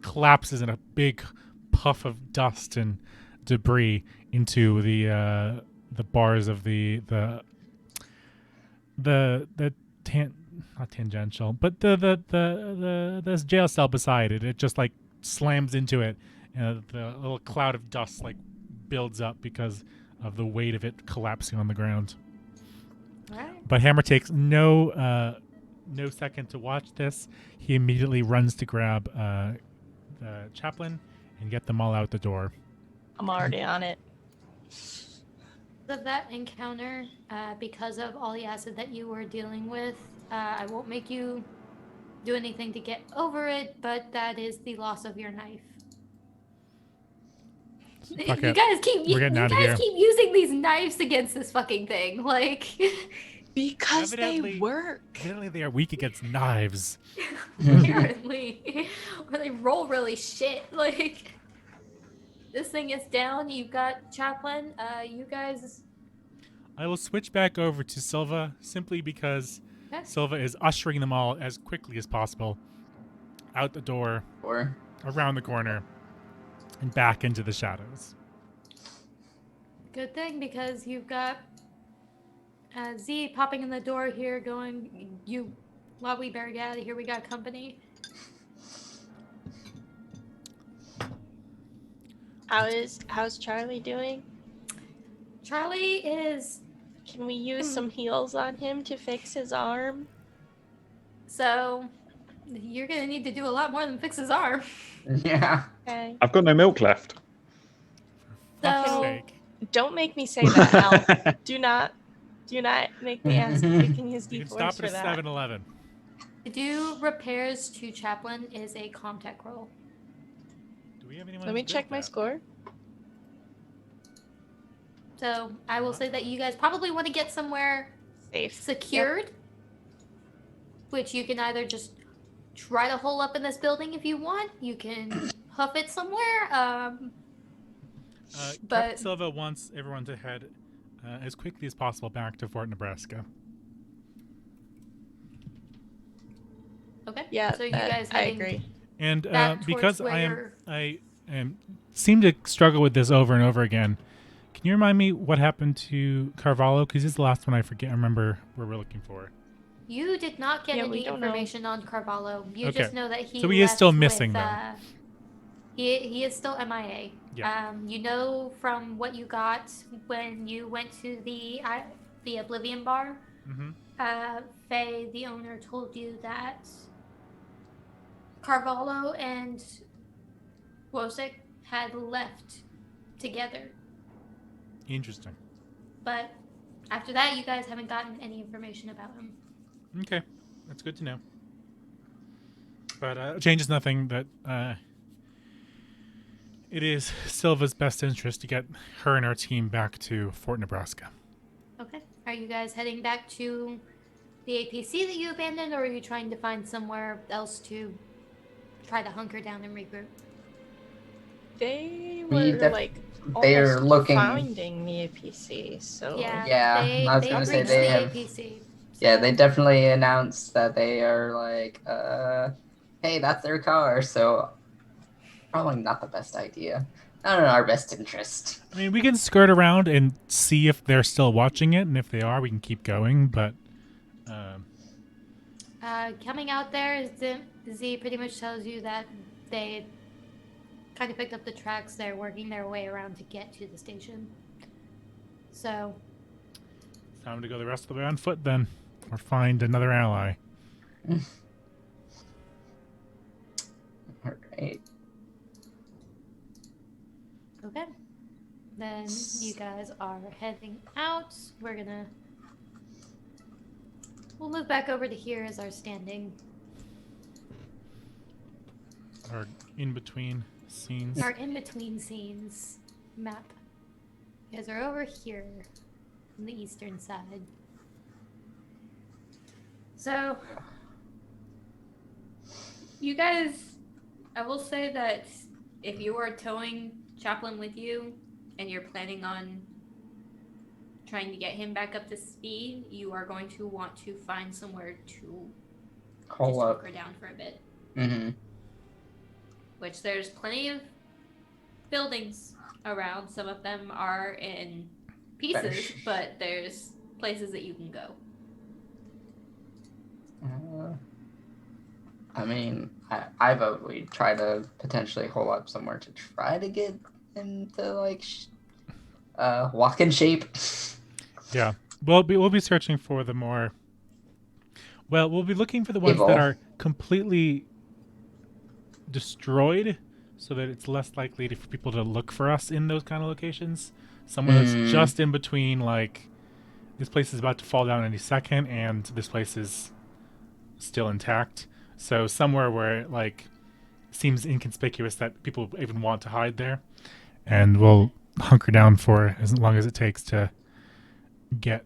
collapses in a big puff of dust and debris into the bars of not tangential, but the jail cell beside it. It just like slams into it, and the little cloud of dust like builds up because of the weight of it collapsing on the ground. All right. But Hammer takes no second to watch this. He immediately runs to grab the chaplain and get them all out the door. I'm already on it. Of that encounter, because of all the acid that you were dealing with, I won't make you do anything to get over it, but that is the loss of your knife. Fuck You it. guys keep We're getting you out of guys here. keep using these knives against this fucking thing. Like Because Evidently- they work. Evidently, they are weak against knives. apparently, or they roll really shit. Like this thing is down. You've got Chaplain. You guys. I will switch back over to Silva simply because Okay. Silva is ushering them all as quickly as possible out the door, Or around the corner, and back into the shadows. Good thing because you've got Z popping in the door here, going, "You, while we better get out of here. We got company." How's Charlie doing? Charlie is Can we use some heals on him to fix his arm? so. You're gonna need to do a lot more than fix his arm. yeah. Okay. I've got no milk left. For fuck's So- sake. Don't make me say that, Al. Do not make me ask if you can use You can D4s stop for at a that. 7-Eleven. To do repairs to Chaplain is a Comtech roll. Do we have anyone? Let me who's good check at my that? score. So I will say that you guys probably want to get somewhere Safe. secured, which you can either just try to hole up in this building if you want. You can huff it somewhere. Captain But Silva wants everyone to head as quickly as possible back to Fort Nebraska. okay, Yeah, So you that- guys I heading agree. And back towards because where I seem to struggle with this over and over again. Can you remind me what happened to Carvalho? Because he's the last one I remember where we're looking for. You did not get Yeah, we any don't know. information on Carvalho. You Okay. just know that he. So he is left still missing, with, though. He is still MIA. Yeah. You know from what you got when you went to the Oblivion Bar. Mm-hmm. Faye, the owner, told you that Carvalho and Wosek had left together, Interesting. but after that, you guys haven't gotten any information about him. Okay, that's good to know. But changes nothing that it is Silva's best interest to get her and her team back to Fort Nebraska. Okay. Are you guys heading back to the APC that you abandoned, or are you trying to find somewhere else to try to hunker down and regroup? They We were def- like they're almost looking- finding the APC, so Yeah, they, I was they gonna say reached they the have- APC. Yeah, so- they definitely announced that they are like, hey, that's their car, so probably not the best idea. Not in our best interest. I mean, we can skirt around and see if they're still watching it, and if they are, we can keep going. But Coming out there, Z pretty much tells you that they kind of picked up the tracks. They're working their way around to get to the station. So, it's time to go the rest of the way on foot, then, or find another ally. All right. okay. Then you guys are heading out. We'll move back over to here as our standing. Or in between scenes. Our in-between scenes map. You guys are over here on the eastern side. So, you guys, I will say that if you are towing Chaplain with you and you're planning on trying to get him back up to speed, you are going to want to find somewhere to Hole just up. hunker down for a bit. Mm-hmm. Which there's plenty of buildings around. Some of them are in pieces, but there's places that you can go. I mean, I vote we try to potentially hole up somewhere to try to get into like walk in shape. Yeah. We'll be searching for the more. Well, we'll be looking for the ones Evil. that are completely destroyed, so that it's less likely for people to look for us in those kind of locations. Someone that's just in between, like this place is about to fall down any second, and this place is still intact. So somewhere where it like seems inconspicuous that people even want to hide there, and we'll hunker down for as long as it takes to get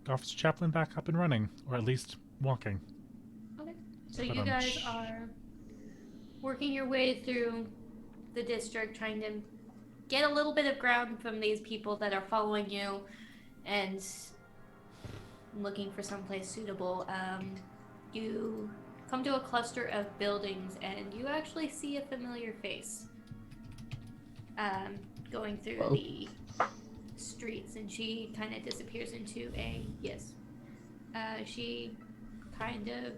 Officer Chaplin back up and running, or at least walking. Okay. So you guys are working your way through the district, trying to get a little bit of ground from these people that are following you, and looking for someplace suitable. You come to a cluster of buildings, and you actually see a familiar face going through the streets, and she kind of disappears into a she kind of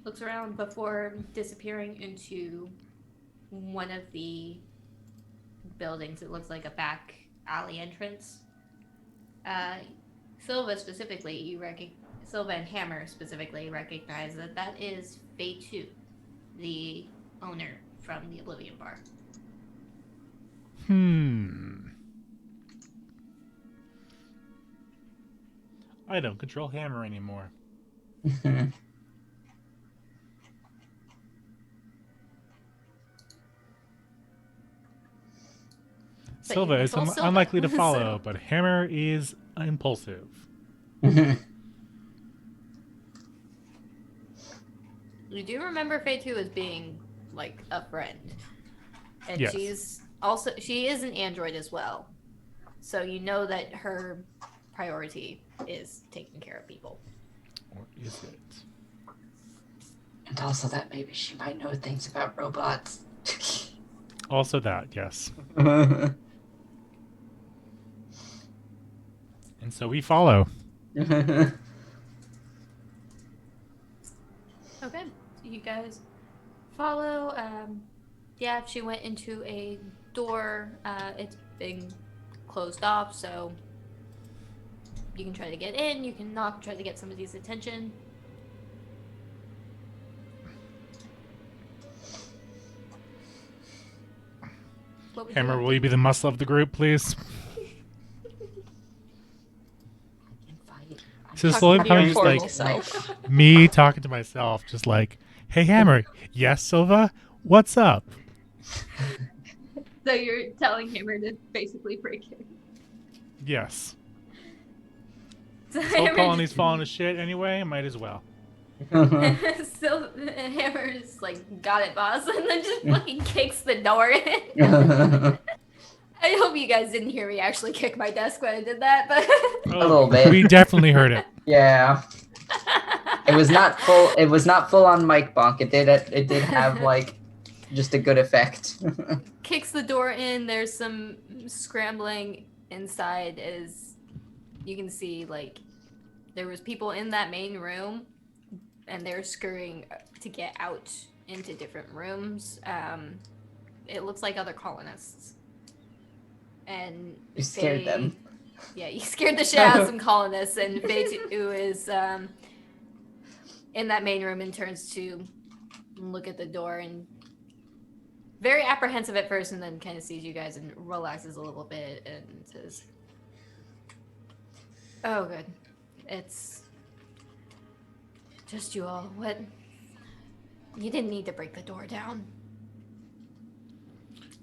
looks around before disappearing into one of the buildings. It looks like a back alley entrance. Silva and Hammer specifically recognize that is Faye 2, the owner from the Oblivion Bar. I don't control Hammer anymore. Silva is unlikely to follow, but Hammer is impulsive. You do remember Faye 2 as being like a friend. And yes. she is an android as well. So you know that her priority is taking care of people. Or is it? And also that maybe she might know things about robots. Also that, yes. And so we follow. Okay. So you guys follow. She went into a door. It's been closed off, so you can try to get in. You can knock, try to get somebody's attention. Hammer, will you be the muscle of the group, please? So slowly becoming just like me talking to myself, just like, "Hey, Hammer, yes, Silva, what's up?" So you're telling Hammer to basically break in. Yes. So Soul Colony's falling to shit anyway. I might as well. So Hammer is like, "Got it, boss," and then just fucking kicks the door in. I hope you guys didn't hear me actually kick my desk when I did that, but a little bit. We definitely heard it. Yeah. It was not full. It was not full on mic bonk. It did have like just a good effect. Kicks the door in. There's some scrambling inside. As you can see, like there was people in that main room, and they're scurrying to get out into different rooms. It looks like other colonists. And You scared them. Yeah, you scared the shit out of some colonists, and Faye 2 is in that main room and turns to look at the door and very apprehensive at first, and then kind of sees you guys and relaxes a little bit and says, "Oh, good. It's just you all. What? You didn't need to break the door down.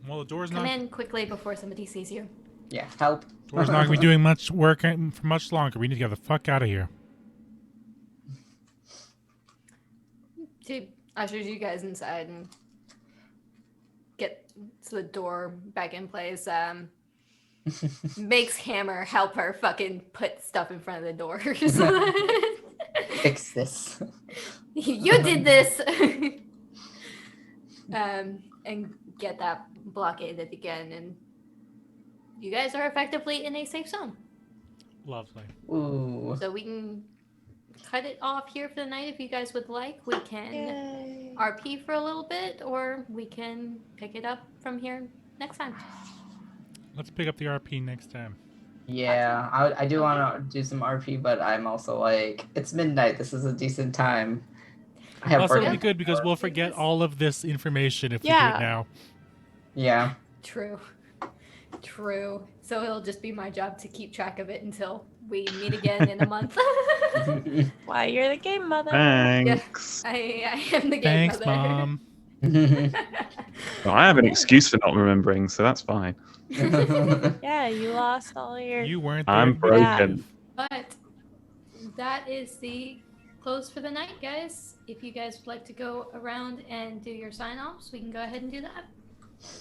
Well, the door's Come not. in quickly before somebody sees you." Yeah, help. Door's not gonna be doing much work for much longer. We need to get the fuck out of here. She ushers you guys inside and gets the door back in place. Makes Hammer help her fucking put stuff in front of the door. Fix this. You did this. And get that blockaded again, and you guys are effectively in a safe zone. Lovely. Ooh. So we can cut it off here for the night if you guys would like. We can RP for a little bit, or we can pick it up from here next time. Let's pick up the RP next time. Yeah, I do want to do some RP, but I'm also like, it's midnight. This is a decent time. I have Also, work it'll be good because we'll forget all of this information if we do it now. Yeah. True. True. So it'll just be my job to keep track of it until we meet again in a month. Why, you're the game mother. Thanks. I am the game Thanks, mother. Mom. Well, I have an Okay. excuse for not remembering, so that's fine. Yeah, you lost all your. You weren't there I'm to begin broken. with. But that is the close for the night, guys. If you guys would like to go around and do your sign-offs, we can go ahead and do that.